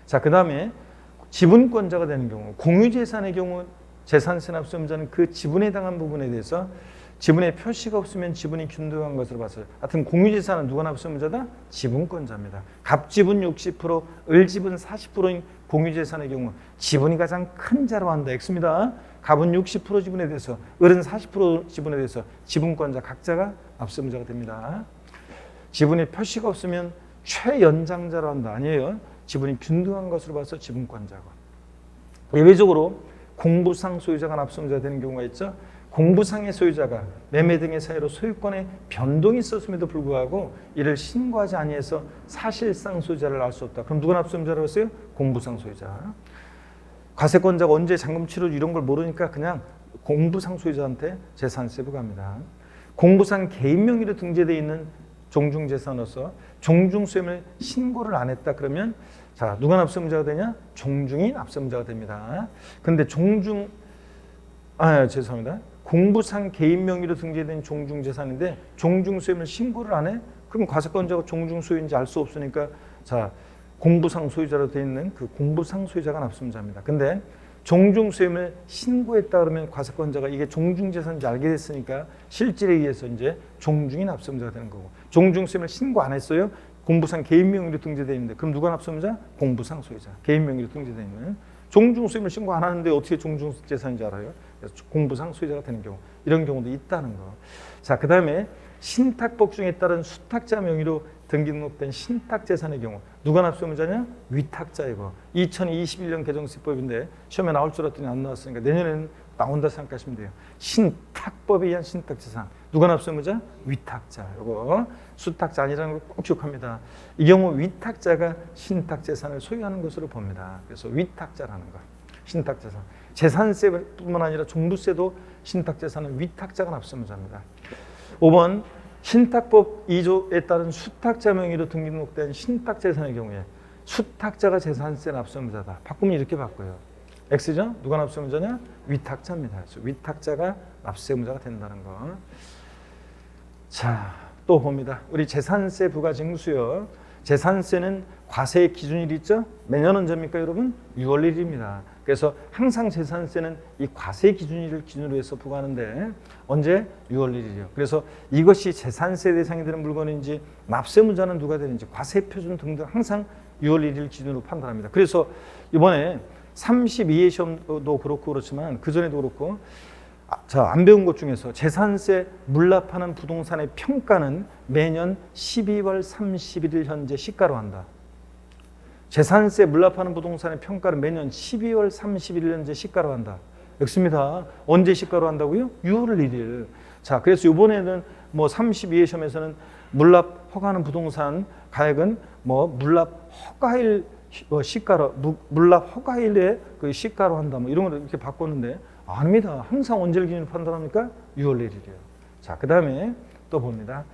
Speaker 1: 자, 그 다음에 지분권자가 되는 경우, 공유재산의 경우 재산세 납세자는 그 지분에 해당한 부분에 대해서 지분에 표시가 없으면 지분이 균등한 것으로 봤어요. 하여튼 공유재산은 누가 납세자다? 지분권자입니다. 갑지분 60%, 을지분 40%인 공유재산의 경우 지분이 가장 큰 자로 한다. X입니다. 갑은 60% 지분에 대해서, 을은 40% 지분에 대해서 지분권자 각자가 납세자가 됩니다. 지분에 표시가 없으면 최연장자로 한다. 아니에요. 지분이 균등한 것으로 봐서 지분권자고. 예외적으로 공부상 소유자가 납세자가 되는 경우가 있죠. 공부상의 소유자가 매매 등의 사유로 소유권에 변동이 있었음에도 불구하고 이를 신고하지 아니해서 사실상 소유자를 알 수 없다. 그럼 누가 납세자라고 했어요? 공부상 소유자. 과세권자가 언제 잔금 치료 이런 걸 모르니까 그냥 공부상 소유자한테 재산세 부과합니다. 공부상 개인 명의로 등재되어 있는 종중재산으로서 종중수임을 신고를 안 했다 그러면 자, 누가 납세자가 되냐? 종중이 납세자가 됩니다. 근데 죄송합니다. 공부상 개인 명의로 등재된 종중재산인데 종중수임을 신고를 안 해? 그럼 과세권자가 종중소유인지 알 수 없으니까 자, 공부상 소유자로 되어 있는 그 공부상 소유자가 납세자입니다. 근데 종중수임을 신고했다 그러면 과세권자가 이게 종중재산인지 알게 됐으니까 실질에 의해서 이제 종중이 납세자가 되는 거고, 종중수임을 신고 안 했어요? 공부상 개인 명의로 등재되어 있는데 그럼 누가 납세자? 공부상 소유자. 개인 명의로 등재되어 있는. 종중수임을 신고 안 하는데 어떻게 종중재산인지 알아요? 그래서 공부상 소유자가 되는 경우, 이런 경우도 있다는 거. 자, 그 다음에 신탁복중에 따른 수탁자 명의로 등기 등록된 신탁재산의 경우 누가 납세자냐? 위탁자이고. 2021년 개정세법인데 시험에 나올 줄 알았더니 안 나왔으니까 내년에는 나온다 생각하시면 돼요. 신탁법에 의한 신탁재산. 누가 납세자? 위탁자. 이거 수탁자 아니라는 걸 꼭 기억합니다. 이 경우 위탁자가 신탁재산을 소유하는 것으로 봅니다. 그래서 위탁자라는 거. 신탁재산. 재산세뿐만 아니라 종부세도 신탁재산은 위탁자가 납세자입니다. 5번 신탁법 2조에 따른 수탁자 명의로 등록된 신탁재산의 경우에 수탁자가 재산세 납세자다. 바꾸면 이렇게 바꿔요. X죠? 누가 납세자냐? 위탁자입니다. 그래서 위탁자가 납세자가 된다는 거. 자, 또 봅니다. 우리 재산세 부과징수요. 재산세는 과세의 기준일이 있죠? 매년 언제입니까, 여러분? 6월 1일입니다. 그래서 항상 재산세는 이 과세 기준일을 기준으로 해서 부과하는데 언제? 6월 1일이요. 그래서 이것이 재산세 대상이 되는 물건인지 납세문자는 누가 되는지 과세 표준 등등 항상 6월 1일 기준으로 판단합니다. 그래서 이번에 32회 시험도 그렇고 그렇지만 그전에도 그렇고 안 배운 것 중에서 재산세 물납하는 부동산의 평가는 매년 12월 31일 현재 시가로 한다. 재산세 물납하는 부동산의 평가를 매년 12월 31일 현재 시가로 한다. X입니다. 언제 시가로 한다고요? 6월 1일. 자, 그래서 이번에는 뭐 32회 시험에서는 물납 허가하는 부동산 가액은 뭐 물납 허가일 시가로 물납 허가일에 그 시가로 한다. 뭐 이런 걸 이렇게 바꿨는데 아닙니다. 항상 언제를 기준으로 판단합니까? 6월 1일이에요. 자, 그다음에 또 봅니다.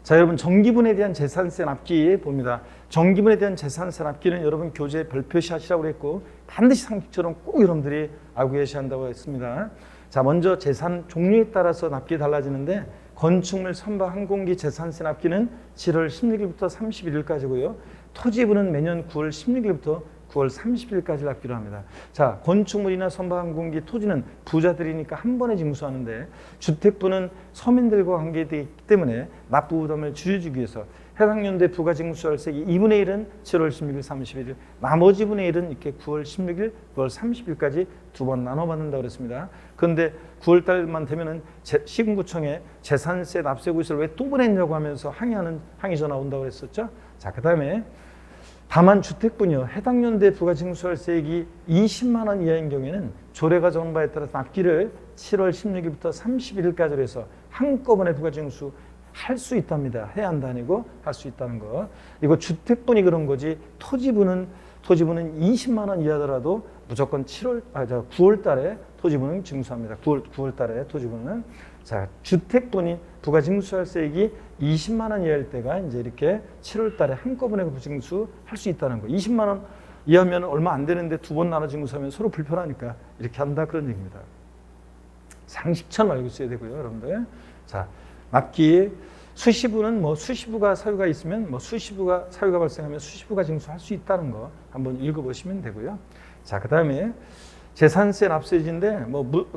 Speaker 1: 자, 여러분 정기분에 대한 재산세 납기 봅니다. 정기분에 대한 재산세 납기는 여러분 교재에 별표시 하시라고 했고 반드시 상식처럼 꼭 여러분들이 알고 계셔야 한다고 했습니다. 자, 먼저 재산 종류에 따라서 납기 달라지는데 건축물 선박 항공기 재산세 납기는 7월 16일부터 31일까지고요. 토지분은 매년 9월 16일부터 9월 30일까지 납기로 합니다. 자, 건축물이나 선박 항공기 토지는 부자들이니까 한 번에 징수하는데 주택부는 서민들과 관계되기 때문에 납부 부담을 줄여주기 위해서 해당 연도에 부가 징수할세기 2분의 1은 7월 16일, 31일, 나머지 분의 1은 이렇게 9월 16일, 9월 30일까지 두 번 나눠 받는다고 그랬습니다. 그런데 9월 달만 되면은 시군구청에 재산세 납세구시를 왜 또 보냈냐고 하면서 항의 전화 온다고 그랬었죠. 자, 그다음에 다만 주택분이요. 해당 연도에 부가 징수할세액이 20만 원 이하인 경우에는 조례가 정한 바에 따라서 납기를 7월 16일부터 31일까지로 해서 한꺼번에 부가 징수 할 수 있답니다. 해야 한다 아니고 할 수 있다는 거. 이거 주택분이 그런 거지 토지분은 20만 원 이하더라도 무조건 9월 달에 토지분은 징수합니다. 9월 달에 토지분은. 자, 주택분이 부가징수할세액이 20만 원 이하일 때가 이제 이렇게 7월 달에 한꺼번에 부징수할 수 있다는 거. 20만 원 이하면 얼마 안 되는데 두 번 나눠 징수하면 서로 불편하니까 이렇게 한다 그런 얘기입니다. 상식처럼 알고 있어야 되고요, 여러분들. 자, 납기 수시부는 뭐 수시부가 사유가 있으면 뭐 수시부가 사유가 발생하면 수시부가 징수할 수 있다는 거 한번 읽어보시면 되고요. 자, 그다음에 재산세 납세지인데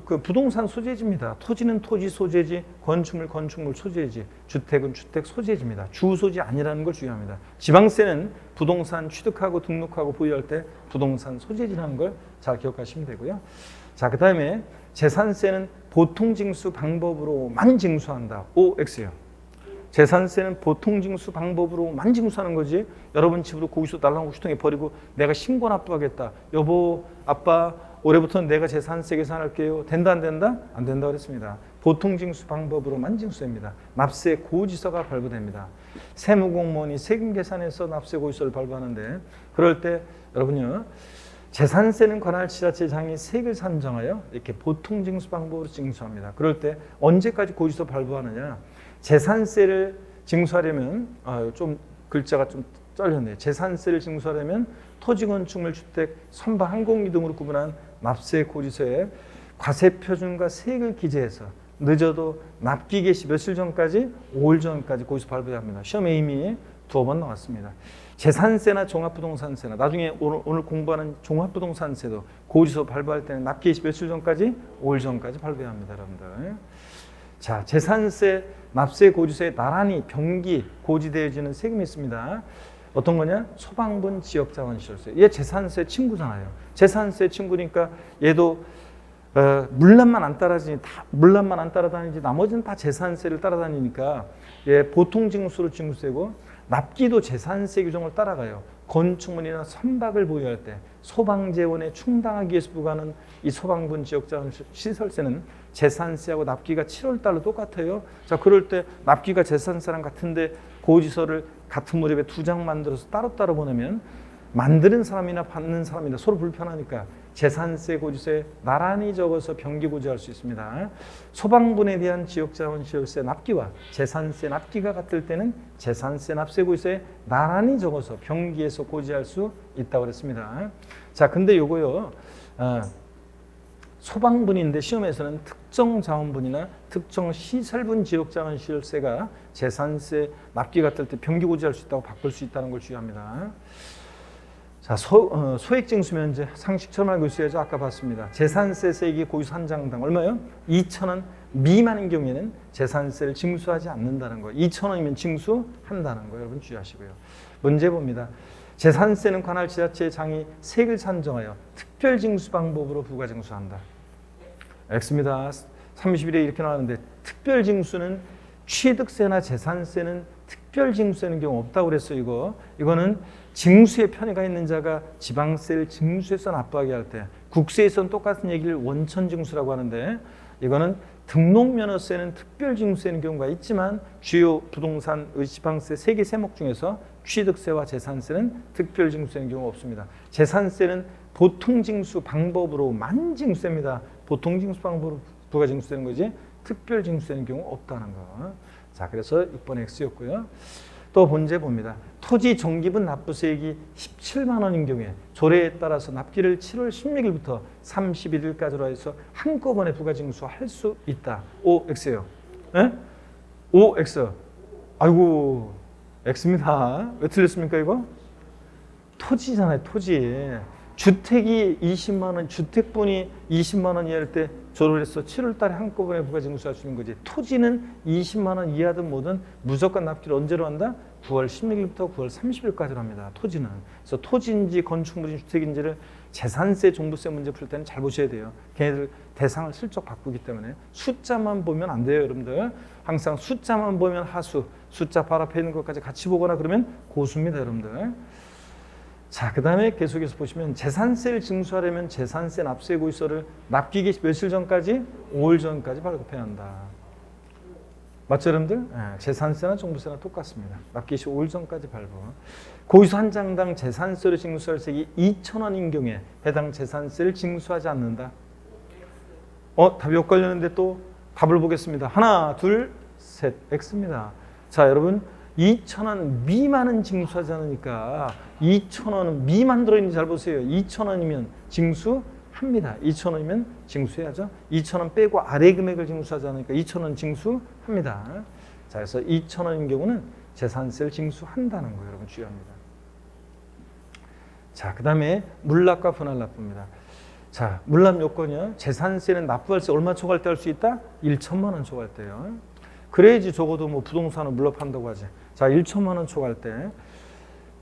Speaker 1: 그 부동산 소재지입니다. 토지는 토지 소재지, 건축물 소재지, 주택은 주택 소재지입니다. 주소지 아니라는 걸 주의합니다. 지방세는 부동산 취득하고 등록하고 보유할 때 부동산 소재지라는 걸 잘 기억하시면 되고요. 자, 그다음에 재산세는 보통징수 방법으로만 징수한다. OX요. 재산세는 보통징수 방법으로만 징수하는 거지. 여러분 집으로 고기수 달랑 후통에 버리고 내가 신고 납부하겠다. 여보, 아빠, 올해부터는 내가 재산세 계산할게요. 된다 안 된다? 안 된다고 그랬습니다. 보통징수 방법으로만 징수됩니다. 납세 고지서가 발부됩니다. 세무공무원이 세금 계산해서 납세 고지서를 발부하는데 그럴 때 여러분요. 재산세는 관할 지자체장이 세액을 산정하여 이렇게 보통징수 방법으로 징수합니다. 그럴 때 언제까지 고지서 발부하느냐? 재산세를 징수하려면 좀 글자가 좀 잘렸네요. 재산세를 징수하려면 토지, 건축물, 주택, 선박, 항공기 등으로 구분한 납세 고지서에 과세표준과 세액을 기재해서 늦어도 납기 개시 며칠 전까지 5일 전까지 고지서 발부해야 합니다. 시험에 이미 2번 나왔습니다. 재산세나 종합부동산세나 나중에 오늘 공부하는 종합부동산세도 고지서 발부할 때는 납기 개시 며칠 전까지 5일 전까지 발부해야 합니다. 여러분들. 자, 재산세 납세 고지서에 나란히 병기 고지되어지는 세금이 있습니다. 어떤 거냐? 소방분 지역자원시설세. 얘 재산세 친구잖아요. 재산세 친구니까 얘도 물란만 안 따라다니지 나머지는 다 재산세를 따라다니니까 얘 보통징수로 징수되고 납기도 재산세 규정을 따라가요. 건축물이나 선박을 보유할 때 소방재원에 충당하기 위해서 부과하는 이 소방분 지역자원 시설세는 재산세하고 납기가 7월 달로 똑같아요. 자, 그럴 때 납기가 재산세랑 같은데 고지서를 같은 무렵에 2장 만들어서 따로따로 보내면 만드는 사람이나 받는 사람이나 서로 불편하니까 재산세 고지서에 나란히 적어서 병기 고지할 수 있습니다. 소방분에 대한 지역자원시설세 납기와 재산세 납기가 같을 때는 재산세 납세 고지서에 나란히 적어서 병기에서 고지할 수 있다고 그랬습니다. 자, 근데 요거요. 소방분인데 시험에서는 특정 자원분이나 특정 시설분 지역자원시설세가 재산세 납기 같을 때 병기 고지할 수 있다고 바꿀 수 있다는 걸 주의합니다. 자, 소액징수면 이제 상식처럼 알고 있어야죠. 아까 봤습니다. 재산세 세액이 고지서 한 장당 얼마요? 2,000원 미만인 경우에는 재산세를 징수하지 않는다는 거예요. 2,000원이면 징수한다는 거예요. 여러분 주의하시고요. 문제 봅니다. 재산세는 관할 지자체장이 세액을 산정하여 특별징수 방법으로 부가징수한다. X입니다. 31에 이렇게 나왔는데 특별징수는 취득세나 재산세는 특별징수하는 경우 없다고 그랬어요. 이거는 징수의 편의가 있는 자가 지방세를 징수해서 납부하게 할 때 국세에서는 똑같은 얘기를 원천징수라고 하는데 이거는 등록면허세는 특별징수되는 경우가 있지만 주요 부동산의 지방세 3개 세목 중에서 취득세와 재산세는 특별징수되는 경우가 없습니다. 재산세는 보통징수 방법으로만 징수됩니다. 보통징수 방법으로 부가징수되는 거지 특별징수되는 경우 없다는 거. 자, 그래서 6번 X였고요. 또 문제 봅니다. 토지 정기분 납부세액이 17만 원인 경우에 조례에 따라서 납기를 7월 16일부터 31일까지로 해서 한꺼번에 부가징수할 수 있다. OX예요. 예? OX. 아이고, X입니다. 왜 틀렸습니까, 이거? 토지잖아요, 토지. 주택이 20만 원, 주택분이 20만 원 이하일 때 조례를 해서 7월 달에 한꺼번에 부가징수할 수 있는 거지. 토지는 20만 원 이하든 뭐든 무조건 납기를 언제로 한다? 9월 16일부터 9월 30일까지로 합니다. 토지는. 그래서 토지인지 건축물인지 주택인지를 재산세, 종부세 문제 풀 때는 잘 보셔야 돼요. 걔네들 대상을 슬쩍 바꾸기 때문에 숫자만 보면 안 돼요, 여러분들. 항상 숫자만 보면 하수, 숫자 바로 앞에 있는 것까지 같이 보거나 그러면 고수입니다, 여러분들. 자, 그 다음에 계속해서 보시면 재산세를 징수하려면 재산세 납세 고지서를 납기 개시 며칠 전까지? 5일 전까지 발급해야 한다. 맞죠, 여러분들? 재산세나 종부세나 똑같습니다. 납기시 5일 전까지 발부. 고의소 한 장당 재산세를 징수할 세액이 2,000원인 경우에 해당 재산세를 징수하지 않는다. 답이 엇갈렸는데 또 답을 보겠습니다. 하나, 둘, 셋. X입니다. 자, 여러분 2,000원 미만은 징수하지 않으니까 2,000원 미만 들어있는지 잘 보세요. 2,000원이면 징수합니다. 2,000원이면 징수해야죠. 2,000원 빼고 아래 금액을 징수하지 않으니까 2,000원 징수합니다. 자, 그래서 2,000원인 경우는 재산세를 징수한다는 거예요. 여러분 주의합니다. 자, 그 다음에 물납과 분할납부입니다. 자, 물납 요건이요. 재산세는 납부할세 얼마 초과할 때 할 수 있다? 1천만 원 초과할 때요. 그래야지 적어도 뭐 부동산을 물납한다고 하지. 자, 1천만 원 초과할 때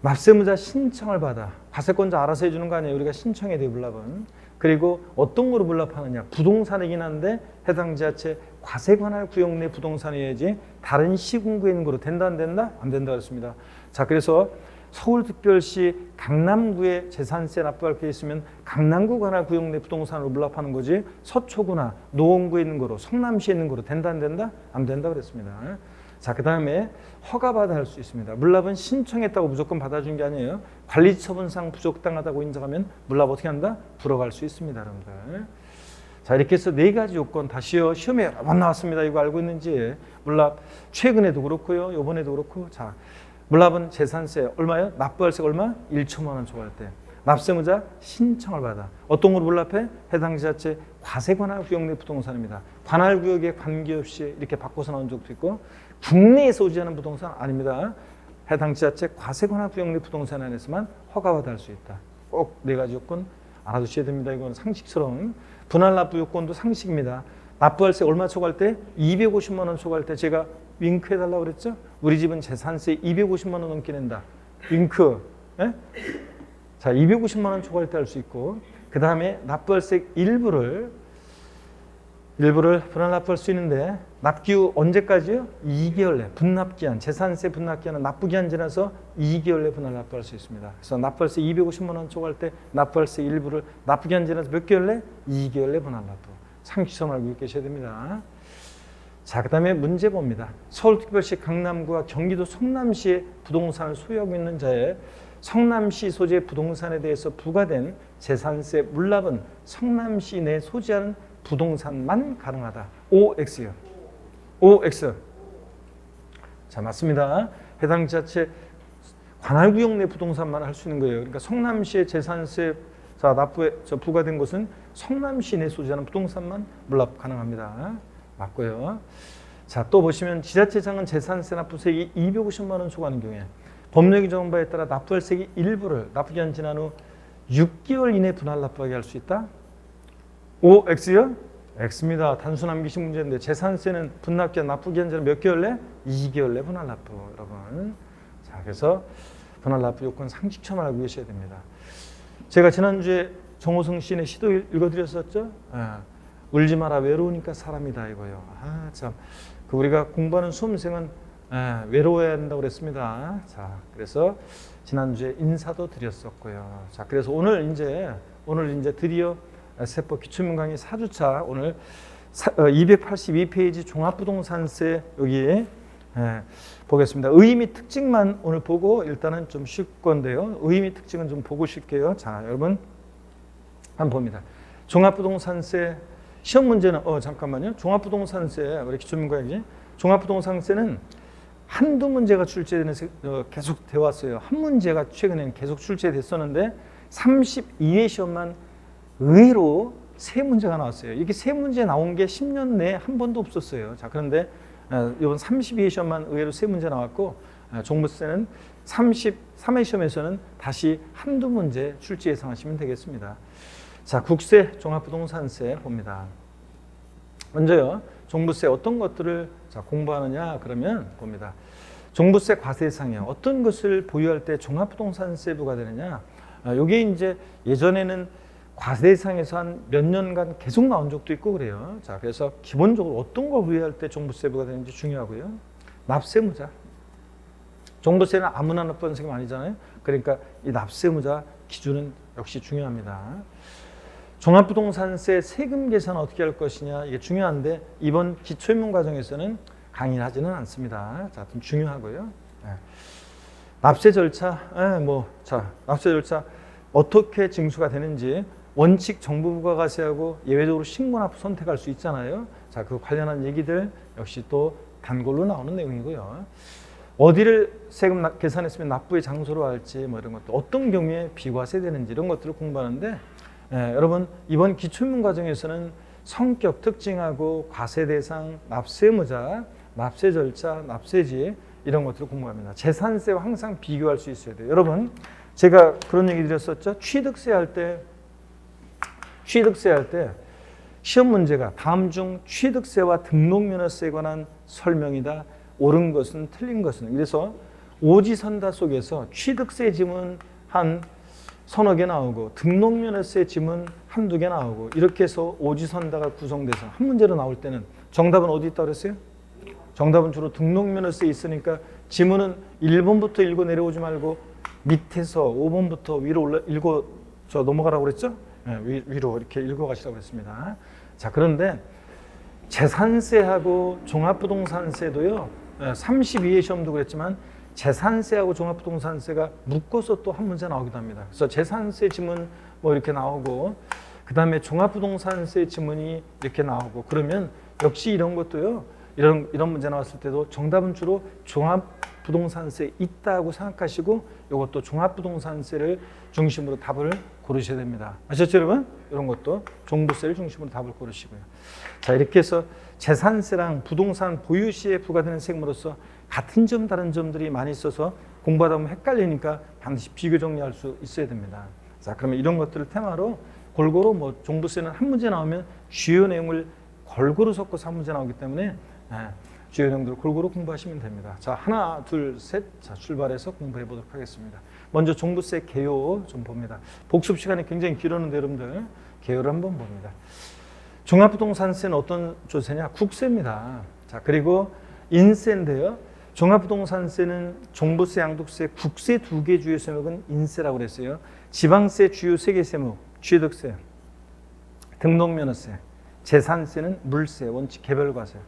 Speaker 1: 납세무자 신청을 받아 과세권자 알아서 해주는 거 아니에요. 우리가 신청해야 돼요, 물납은. 그리고 어떤 거로 물납하느냐. 부동산이긴 한데 해당 지자체 과세 관할 구역 내 부동산이어야지 다른 시군구에 있는 거로 된다 안 된다? 안 된다 그랬습니다. 자, 그래서 서울특별시 강남구에 재산세 납부할 게 있으면 강남구 관할 구역 내 부동산으로 물납하는 거지 서초구나 노원구에 있는 거로 성남시에 있는 거로 된다 안 된다? 안 된다 그랬습니다. 자, 그 다음에 허가받아 할 수 있습니다. 물납은 신청했다고 무조건 받아준 게 아니에요. 관리처분상 부적당하다고 인정하면 물납 어떻게 한다? 불허할 수 있습니다, 여러분들. 자, 이렇게 해서 4가지 요건 다시요. 시험에 여러 번 나왔습니다. 이거 알고 있는지. 물납 최근에도 그렇고요. 이번에도 그렇고. 자, 물납은 재산세 얼마요? 납부할세가 얼마? 1천만 원 초과할 때. 납세무자 신청을 받아. 어떤 걸 물납해? 해당 지자체 과세 관할 구역 내 부동산입니다. 관할 구역에 관계없이 이렇게 바꿔서 나온 적도 있고 국내에 소지하는 부동산 아닙니다. 해당 지자체 과세 관할 구역 내 부동산 안에서만 허가받아 할 수 있다. 꼭 4가지 요건 알아두셔야 됩니다. 이건 상식스러운. 분할납부 요건도 상식입니다. 납부할세 얼마 초과할 때? 250만 원 초과할 때 제가 윙크 해달라고 그랬죠? 우리 집은 재산세 250만 원 넘게 낸다. 윙크. 예? 자, 250만 원 초과할 때 할 수 있고 그 다음에 납부할세 일부를 분할납부할 수 있는데 납기후 언제까지요? 2개월 내 분납기한 재산세 분납기한은 납부기한 지나서 2개월 내 분할납부할 수 있습니다. 그래서 납부할세 250만 원 초과할 때 납부할세 일부를 납부기한 지나서 몇 개월 내? 2개월 내 분할납부. 상식점 알고 계셔야 됩니다. 자, 그 다음에 문제 봅니다. 서울특별시 강남구와 경기도 성남시에 부동산을 소유하고 있는 자의 성남시 소재 부동산에 대해서 부과된 재산세 물납은 성남시 내 소지하는 부동산만 가능하다. OX요. OX. 자, 맞습니다. 해당 지자체 관할구역 내 부동산만 할 수 있는 거예요. 그러니까 성남시의 재산세 납부에 부과된 곳은 성남시 내 소지하는 부동산만 물납 가능합니다. 맞고요. 자, 또 보시면 지자체장은 재산세 납부세액이 250만 원 초과하는 경우에 법령이 정한 바에 따라 납부할세액의 일부를 납부기한 지난 후 6개월 이내 분할 납부하게 할 수 있다. OX요? X입니다. 단순 암기식 문제인데 재산세는 분납기한 납부기한 지난 몇 개월 내? 2개월 내 분할 납부, 여러분. 자, 그래서 분할 납부 요건 상식처만 알고 계셔야 됩니다. 제가 지난주에 정호성 시인의 시도 읽어드렸었죠? 울지 마라 외로우니까 사람이다 이거요. 참. 우리가 공부하는 수험생은 외로워야 한다고 그랬습니다. 자, 그래서 지난주에 인사도 드렸었고요. 자, 그래서 오늘 이제 드디어 세법 기초문 강의 4주차 오늘 282페이지 종합부동산세 여기에 보겠습니다. 의의 및 특징만 오늘 보고 일단은 좀 쉴 건데요. 의의 및 특징은 좀 보고 쉴게요. 자, 여러분 한번 봅니다. 종합부동산세 시험 문제는 잠깐만요. 종합부동산세 우리 기초문과이지. 종합부동산세는 한두 문제가 출제되는 계속 되어 왔어요. 한 문제가 최근에는 계속 출제됐었는데 32회 시험만 의외로 3문제가 나왔어요. 이게 3문제 나온 게 10년 내에 한 번도 없었어요. 자, 그런데 이번 32회 시험만 의외로 3문제 나왔고 종부세는 33회 시험에서는 다시 한두 문제 출제 예상하시면 되겠습니다. 자, 국세, 종합부동산세 봅니다. 먼저요, 종부세 어떤 것들을 공부하느냐 그러면 봅니다. 종부세 과세상이요. 어떤 것을 보유할 때 종합부동산세 부과되느냐. 이게 이제 예전에는 과세상에서 한 몇 년간 계속 나온 적도 있고 그래요. 자, 그래서 기본적으로 어떤 걸 보유할 때 종부세 부과되는지 중요하고요. 납세무자. 종부세는 아무나 납부하는 세금 아니잖아요. 그러니까 이 납세무자 기준은 역시 중요합니다. 종합부동산세 세금 계산 어떻게 할 것이냐 이게 중요한데 이번 기초입문 과정에서는 강의하지는 않습니다. 자, 좀 중요하고요. 납세 절차, 납세 절차 어떻게 징수가 되는지 원칙 정부 부가가세하고 예외적으로 신고납부 선택할 수 있잖아요. 자, 그 관련한 얘기들 역시 또 단골로 나오는 내용이고요. 어디를 세금 계산했으면 납부의 장소로 할지 이런 것도 어떤 경우에 비과세 되는지 이런 것들을 공부하는데 여러분 이번 기초인문 과정에서는 성격 특징하고 과세 대상, 납세 의무자, 납세 절차, 납세지 이런 것들을 공부합니다. 재산세와 항상 비교할 수 있어야 돼요. 여러분 제가 그런 얘기 드렸었죠. 취득세 할 때 시험 문제가 다음 중 취득세와 등록면허세에 관한 설명이다. 옳은 것은 틀린 것은. 그래서 오지선다 속에서 취득세 지문 한 서너 개 나오고 등록면허세 지문 한두 개 나오고 이렇게 해서 오지선다가 구성돼서 한 문제로 나올 때는 정답은 어디 있다고 그랬어요? 정답은 주로 등록면허세에 있으니까 지문은 1번부터 읽고 내려오지 말고 밑에서 5번부터 위로 읽고 넘어가라고 그랬죠? 위로 이렇게 읽어가시라고 했습니다. 자, 그런데 재산세하고 종합부동산세도요. 32회 시험도 그랬지만 재산세하고 종합부동산세가 묶어서 또 한 문제 나오기도 합니다. 그래서 재산세 지문 이렇게 나오고 그 다음에 종합부동산세 지문이 이렇게 나오고 그러면 역시 이런 것도요. 이런 문제 나왔을 때도 정답은 주로 종합부동산세 있다고 생각하시고 이것도 종합부동산세를 중심으로 답을 고르셔야 됩니다. 아셨죠, 여러분? 이런 것도 종부세를 중심으로 답을 고르시고요. 자, 이렇게 해서 재산세랑 부동산 보유 시에 부과되는 세금으로서 같은 점 다른 점들이 많이 있어서 공부하다 보면 헷갈리니까 반드시 비교 정리할 수 있어야 됩니다. 자, 그러면 이런 것들을 테마로 골고루 종부세는 한 문제 나오면 주요 내용을 골고루 섞어서 한 문제 나오기 때문에 주요 내용들을 골고루 공부하시면 됩니다. 자, 하나, 둘, 셋. 자, 출발해서 공부해 보도록 하겠습니다. 먼저 종부세 개요 좀 봅니다. 복습 시간이 굉장히 길었는데 여러분들 개요를 한번 봅니다. 종합부동산세는 어떤 조세냐? 국세입니다. 자, 그리고 인세인데요. 종합부동산세는 종부세, 양도세, 국세 두 개 주요 세목은 인세라고 그랬어요. 지방세 주요 세 개 세목, 취득세, 등록면허세, 재산세는 물세, 원칙 개별과세.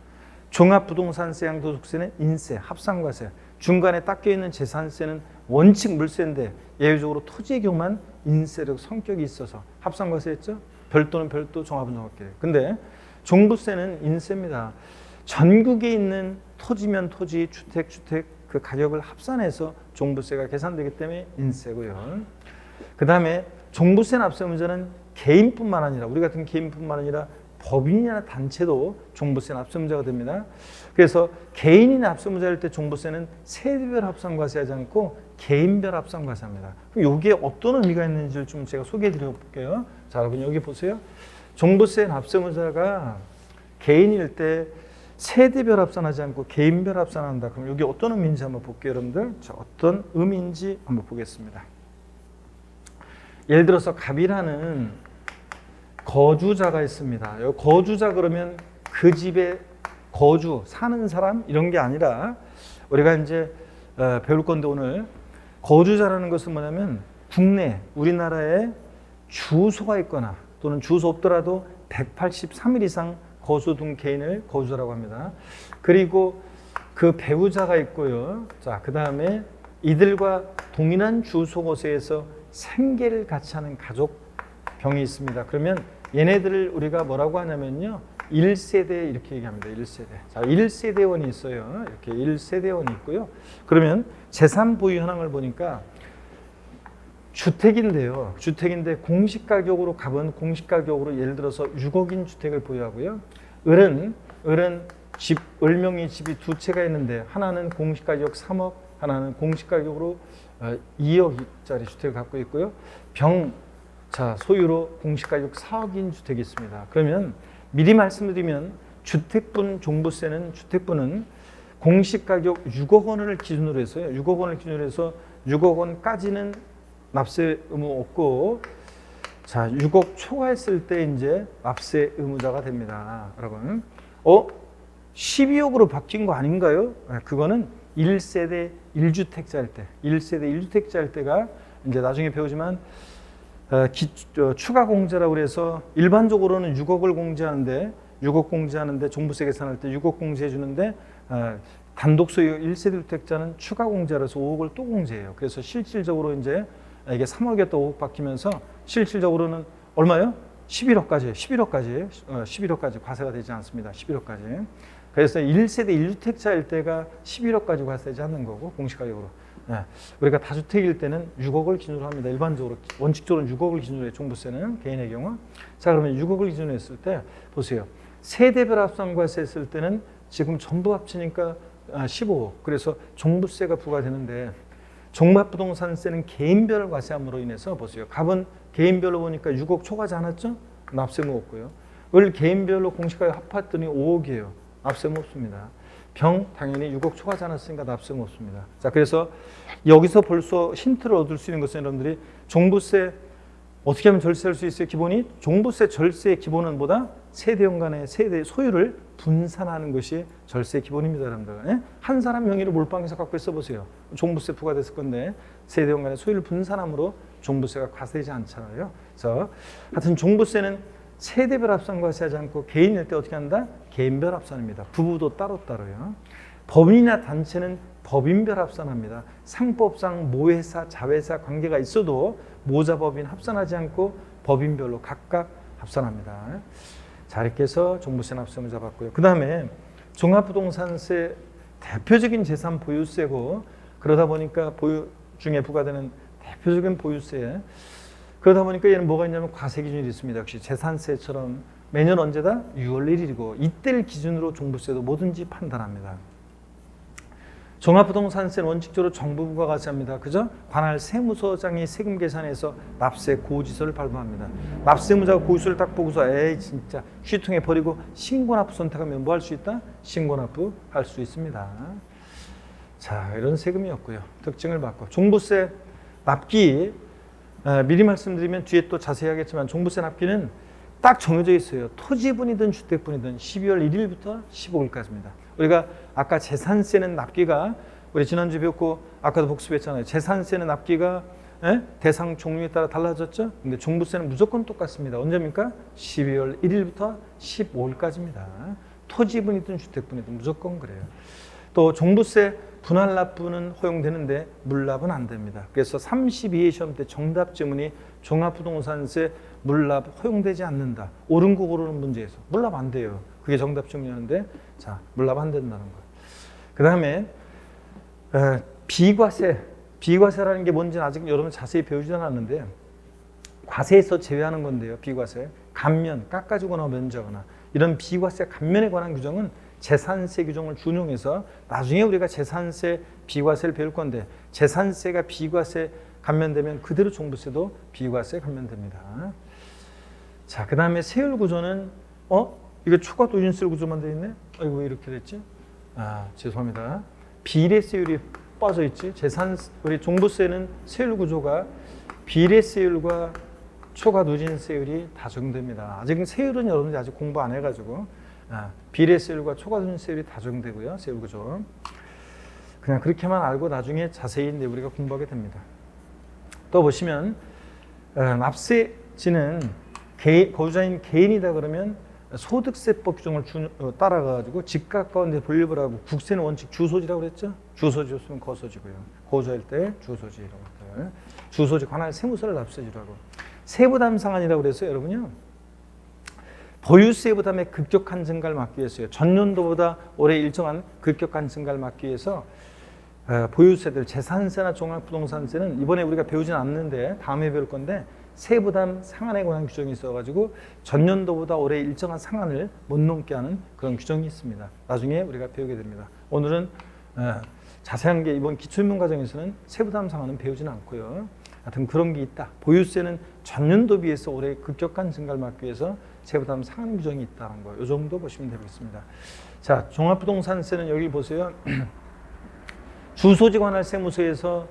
Speaker 1: 종합부동산세, 양도소득세는 인세, 합산과세. 중간에 닦여 있는 재산세는 원칙 물세인데 예외적으로 토지의 경우만 인세력 성격이 있어서 합산과세였죠. 별도는 별도, 종합은 종합계. 근데 종부세는 인세입니다. 전국에 있는 토지면 토지, 주택 그 가격을 합산해서 종부세가 계산되기 때문에 인세고요. 그 다음에 종부세 납세 문제는 개인뿐만 아니라 우리 같은 개인뿐만 아니라 법인이나 단체도 종부세 납세문제가 됩니다. 그래서 개인이 납세문제할 때 종부세는 세대별 합산과세하지 않고 개인별 합산과세합니다. 그럼 이게 어떤 의미가 있는지를 좀 제가 소개해 드려볼게요. 자, 여러분 여기 보세요. 종부세 납세문제가 개인일 때 세대별 합산하지 않고 개인별 합산한다. 그럼 여기 어떤 의미인지 한번 볼게요, 여러분들. 자, 어떤 의미인지 한번 보겠습니다. 예를 들어서 갑이라는 거주자가 있습니다. 거주자 그러면 그 집에 거주, 사는 사람 이런 게 아니라 우리가 이제 배울 건데 오늘 거주자라는 것은 뭐냐면 국내, 우리나라에 주소가 있거나 또는 주소 없더라도 183일 이상 거주둔 개인을 거주자라고 합니다. 그리고 그 배우자가 있고요. 자, 그 다음에 이들과 동일한 주소 곳에서 생계를 같이 하는 가족병이 있습니다. 그러면 얘네들을 우리가 뭐라고 하냐면요. 1세대 이렇게 얘기합니다. 1세대. 자, 1세대원이 있어요. 이렇게 1세대원이 있고요. 그러면 재산 보유 현황을 보니까 주택인데요. 주택인데 공시가격으로 갑은 공시가격으로 예를 들어서 6억인 주택을 보유하고요. 을은 을명의 집이 두 채가 있는데 하나는 공시가격 3억, 하나는 공시가격으로 2억짜리 주택을 갖고 있고요. 소유로 공시가격 4억인 주택이 있습니다. 그러면 미리 말씀드리면 종부세는 주택분은 공시가격 6억 원을 기준으로 해서요. 6억 원을 기준으로 해서 6억 원까지는 납세 의무 없고 6억 초과했을 때 이제 납세 의무자가 됩니다. 여러분. 12억으로 바뀐 거 아닌가요? 그거는 1세대 1주택자일 때, 1세대 1주택자일 때가 이제 나중에 배우지만 추가 공제라고 그래서 일반적으로는 6억을 공제하는데 6억 공제하는데 종부세 계산할 때 6억 공제해 주는데 단독 소유 1세대 주택자는 추가 공제라서 5억을 또 공제해요. 그래서 실질적으로 이제 이게 3억에 또 5억 바뀌면서 실질적으로는 얼마요? 11억까지 11억까지 과세가 되지 않습니다. 11억까지. 그래서 1세대 1주택자일 때가 11억까지 과세되지 않는 거고 공시가격으로. 우리가 다주택일 때는 6억을 기준으로 합니다. 일반적으로 원칙적으로 6억을 기준으로 해요. 종부세는 개인의 경우. 자, 그러면 6억을 기준으로 했을 때 보세요. 세대별 합산과세 했을 때는 지금 전부 합치니까 15억. 그래서 종부세가 부과되는데 종합부동산세는 개인별 과세함으로 인해서 보세요. 갑은 개인별로 보니까 6억 초과하지 않았죠? 납세무 없고요. 을 개인별로 공시가격 합했더니 5억이에요. 납세무 없습니다. 병 당연히 6억 초과하지 않았으니까 납세무 없습니다. 자, 그래서 여기서 벌써 힌트를 얻을 수 있는 것은 여러분들이 종부세 어떻게 하면 절세할 수 있어요? 기본이 종부세 절세의 기본은 뭐다? 세대원 간의 세대 소유를 분산하는 것이 절세의 기본입니다, 여러분들. 한 사람 명의로 몰빵해서 갖고 있어 보세요. 종부세 부과됐을 건데 세대원 간의 소유를 분산함으로 종부세가 과세되지 않잖아요. 그래서 하여튼 종부세는 세대별 합산 과세하지 않고 개인일 때 어떻게 한다? 개인별 합산입니다. 부부도 따로따로요. 법인이나 단체는 법인별 합산합니다. 상법상 모회사, 자회사 관계가 있어도 모자법인 합산하지 않고 법인별로 각각 합산합니다. 자, 이렇게 해서 종부세 납세무 잡았고요. 그 다음에 종합부동산세 대표적인 재산 보유세고 그러다 보니까 보유 중에 부과되는 대표적인 보유세 그러다 보니까 얘는 뭐가 있냐면 과세 기준이 있습니다. 역시 재산세처럼 매년 언제다? 6월 1일이고 이때를 기준으로 종부세도 뭐든지 판단합니다. 종합부동산세는 원칙적으로 정부 부과과세합니다. 그죠? 관할 세무서장이 세금 계산해서 납세 고지서를 발부합니다. 납세무자가 고지서를 딱 보고서 에이 진짜 휴통에 버리고 신고납부 선택하면 뭐 할 수 있다? 신고납부 할 수 있습니다. 자, 이런 세금이었고요. 특징을 봤고 종부세 납기 미리 말씀드리면 뒤에 또 자세히 하겠지만 종부세 납기는 딱 정해져 있어요. 토지분이든 주택분이든 12월 1일부터 15일까지입니다. 우리가 아까 재산세는 납기가 우리 지난주에 배웠고 아까도 복습했잖아요. 재산세는 납기가 대상 종류에 따라 달라졌죠. 근데 종부세는 무조건 똑같습니다. 언제입니까? 12월 1일부터 15일까지입니다. 토지분이든 주택분이든 무조건 그래요. 또 종부세 분할 납부는 허용되는데 물납은 안 됩니다. 그래서 32회 시험 때 정답 지문이 종합부동산세 물납 허용되지 않는다. 옳은 거 고르는 문제에서 물납 안 돼요. 그게 정답 지문이었는데 자, 물납 안 된다는 거예요. 그 다음에 비과세라는 게 뭔지는 아직 여러분 자세히 배우지는 않았는데 과세에서 제외하는 건데요. 비과세, 감면, 깎아주거나 면제하거나 이런 비과세 감면에 관한 규정은 재산세 규정을 준용해서 나중에 우리가 재산세 비과세를 배울 건데 재산세가 비과세 감면되면 그대로 종부세도 비과세 감면됩니다. 자, 그 다음에 세율 구조는 이거 초과 도진세 구조만 되어 있네? 아이고 왜 이렇게 됐지? 죄송합니다. 비례세율이 빠져 있지. 우리 종부세는 세율 구조가 비례세율과 초과 누진세율이 다 적용됩니다. 아직은 세율은 여러분들이 아직 공부 안 해가지고 비례세율과 초과 누진세율이 다 적용되고요. 세율 구조. 그냥 그렇게만 알고 나중에 자세히 이제 우리가 공부하게 됩니다. 또 보시면 납세지는 거주자인 개인이다 그러면 소득세법 규정을 따라가지고 집 가까운 데 분립을 하고 국세는 원칙 주소지라고 그랬죠. 주소지였으면 거소지고요. 거주할 때 주소지 이런 것들. 주소지 관할 세무서를 납세지로 하고 세부담 상한이라고 그랬어요. 여러분요. 보유세 부담의 급격한 증가를 막기 위해서요. 전년도보다 올해 일정한 급격한 증가를 막기 위해서 보유세들 재산세나 종합부동산세는 이번에 우리가 배우진 않는데 다음에 배울 건데 세부담 상한에 관한 규정이 있어가지고 전년도보다 올해 일정한 상한을 못 넘게 하는 그런 규정이 있습니다. 나중에 우리가 배우게 됩니다. 오늘은 자세한 게 이번 기초인문 과정에서는 세부담 상한은 배우지는 않고요. 하여튼 그런 게 있다. 보유세는 전년도 비해서 올해 급격한 증가를 막기 위해서 세부담 상한 규정이 있다는 거. 이 정도 보시면 되겠습니다. 자, 종합부동산세는 여기 보세요. 주소지 관할 세무서에서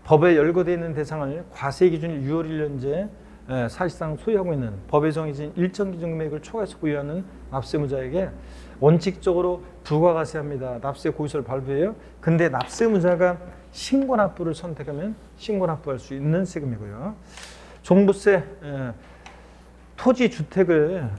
Speaker 1: 법에 열거되어 있는 대상을 과세 기준일 6월 1년제 사실상 소유하고 있는 법에 정해진 일정 기준 금액을 초과해서 보유하는 납세무자에게 원칙적으로 부과과세합니다. 납세 고지서를 발부해요. 근데 납세무자가 신고납부를 선택하면 신고납부할 수 있는 세금이고요. 종부세 토지 주택을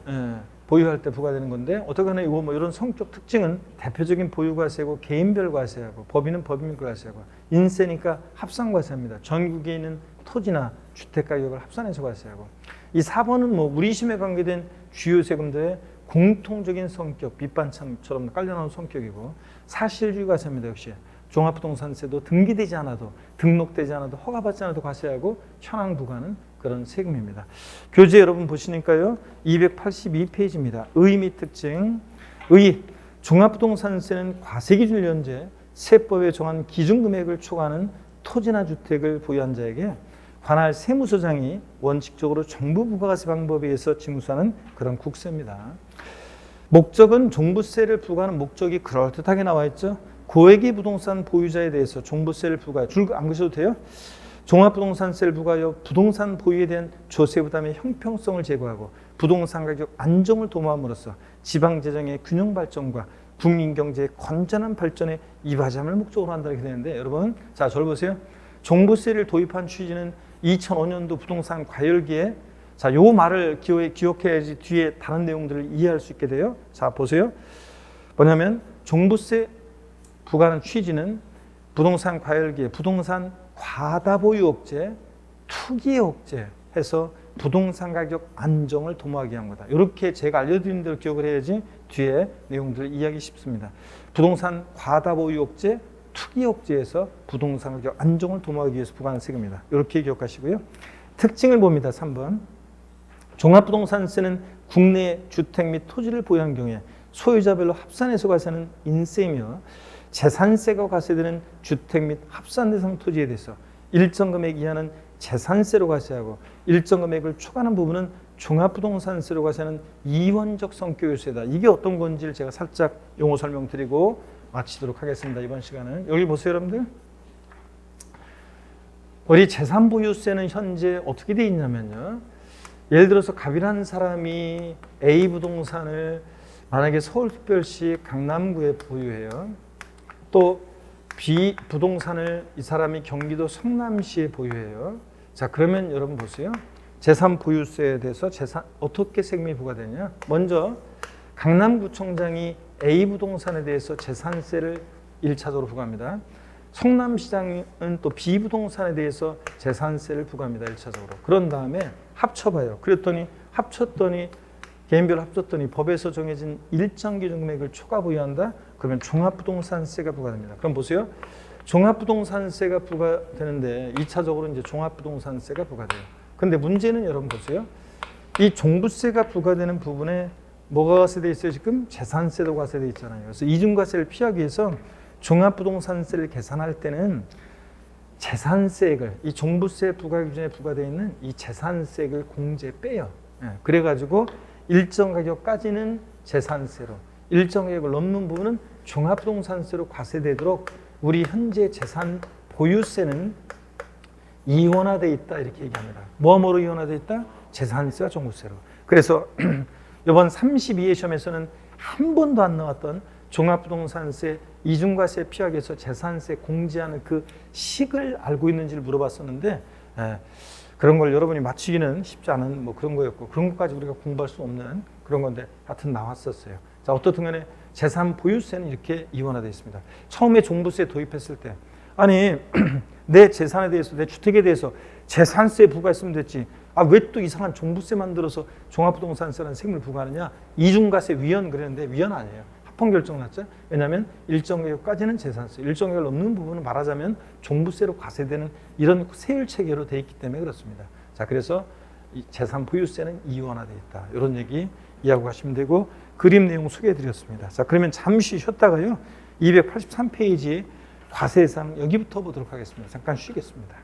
Speaker 1: 보유할 때 부과되는 건데 어떻게나 이거 뭐 이런 성격 특징은 대표적인 보유과세고 개인별 과세하고 법인은 법인별 과세하고 인세니까 합산과세합니다. 전국에 있는 토지나 주택 가격을 합산해서 과세하고 이 4번은 뭐 우리심에 관계된 주요 세금들의 공통적인 성격, 밑반찬처럼 깔려나온 성격이고 사실주의 과세입니다. 역시 종합부동산세도 등기되지 않아도 등록되지 않아도 허가받지 않아도 과세하고 현황 부과는 그런 세금입니다. 교재 여러분 보시니까요. 282페이지입니다. 의 및 특징. 의, 종합부동산세는 과세기준을 연재 세법에 정한 기준금액을 초과하는 토지나 주택을 보유한 자에게 관할 세무서장이 원칙적으로 정부 부가세 방법에 의해서 징수하는 그런 국세입니다. 목적은 종부세를 부과하는 목적이 그럴듯하게 나와 있죠. 고액의 부동산 보유자에 대해서 종부세를 부과해 줄 안 그셔도 돼요. 종합부동산세를 부과하여 부동산 보유에 대한 조세 부담의 형평성을 제고하고 부동산 가격 안정을 도모함으로써 지방재정의 균형 발전과 국민경제의 건전한 발전에 이바지함을 목적으로 한다 이렇게 되는데 여러분 자 저를 보세요. 종부세를 도입한 취지는 2005년도 부동산 과열기에 자, 요 말을 기억해야지 뒤에 다른 내용들을 이해할 수 있게 돼요. 자, 보세요. 뭐냐면 종부세 부과하는 취지는 부동산 과열기에 부동산 과다 보유 억제, 투기 억제 해서 부동산 가격 안정을 도모하기 위한 거다. 이렇게 제가 알려드린 대로 기억을 해야지 뒤에 내용들을 이해하기 쉽습니다. 부동산 과다 보유 억제, 투기 억제에서 부동산 가격 안정을 도모하기 위해서 부과하는 세금입니다. 이렇게 기억하시고요. 특징을 봅니다. 3번. 종합부동산세는 국내 주택 및 토지를 보유한 경우에 소유자별로 합산해서 과세하는 인세이며 재산세가 과세되는 주택 및 합산 대상 토지에 대해서 일정 금액 이하는 재산세로 과세하고 일정 금액을 초과하는 부분은 종합부동산세로 과세하는 이원적 성격 요소이다. 이게 어떤 건지를 제가 살짝 용어 설명드리고 마치도록 하겠습니다. 이번 시간은 여기 보세요, 여러분들. 우리 재산보유세는 현재 어떻게 되어 있냐면요. 예를 들어서 갑이라는 사람이 A 부동산을 만약에 서울특별시 강남구에 보유해요. 또 B 부동산을 이 사람이 경기도 성남시에 보유해요. 자, 그러면 여러분 보세요. 재산보유세에 대해서 어떻게 세금이 부과되냐? 먼저 강남구청장이 A 부동산에 대해서 재산세를 1차적으로 부과합니다. 성남시장은 또 B 부동산에 대해서 재산세를 부과합니다. 1차적으로. 그런 다음에 합쳐봐요. 합쳤더니 개인별로 합쳤더니 법에서 정해진 일정 기준 금액을 초과 부여한다. 그러면 종합부동산세가 부과됩니다. 그럼 보세요. 종합부동산세가 부과되는데 2차적으로 이제 종합부동산세가 부과돼요. 근데 문제는 여러분 보세요. 이 종부세가 부과되는 부분에 뭐가 과세돼 있어요? 지금 재산세도 과세돼 있잖아요. 그래서 이중과세를 피하기 위해서 종합부동산세를 계산할 때는 재산세액을 이 종부세 부과 기준에 부과되어 있는 이 재산세액을 공제 빼요. 그래가지고 일정 가격까지는 재산세로 일정 가격을 넘는 부분은 종합부동산세로 과세되도록 우리 현재 재산 보유세는 이원화되어 있다 이렇게 얘기합니다. 뭐로 이원화되어 있다? 재산세와 종부세로. 그래서 이번 32회 시험에서는 한 번도 안 나왔던 종합부동산세 이중과세 피하기 위해서 재산세 공제하는 그 식을 알고 있는지를 물어봤었는데 그런 걸 여러분이 맞추기는 쉽지 않은 뭐 그런 거였고 그런 것까지 우리가 공부할 수 없는 그런 건데 하여튼 나왔었어요. 자, 어떻든 간에 재산 보유세는 이렇게 이원화되어 있습니다. 처음에 종부세 도입했을 때 아니 내 재산에 대해서 내 주택에 대해서 재산세 부과했으면 됐지. 아, 왜 또 이상한 종부세 만들어서 종합부동산세라는 세금을 부과하느냐. 이중과세 위헌 그랬는데 위헌 아니에요. 합헌 결정 났죠. 왜냐하면 일정 가격까지는 재산세, 일정 가격을 넘는 부분은 말하자면 종부세로 과세되는 이런 세율 체계로 되어 있기 때문에 그렇습니다. 자, 그래서 이 재산 보유세는 이원화되어 있다. 이런 얘기 이해하고 가시면 되고 그림 내용 소개해드렸습니다. 자, 그러면 잠시 쉬었다가요. 283페이지 과세상 여기부터 보도록 하겠습니다. 잠깐 쉬겠습니다.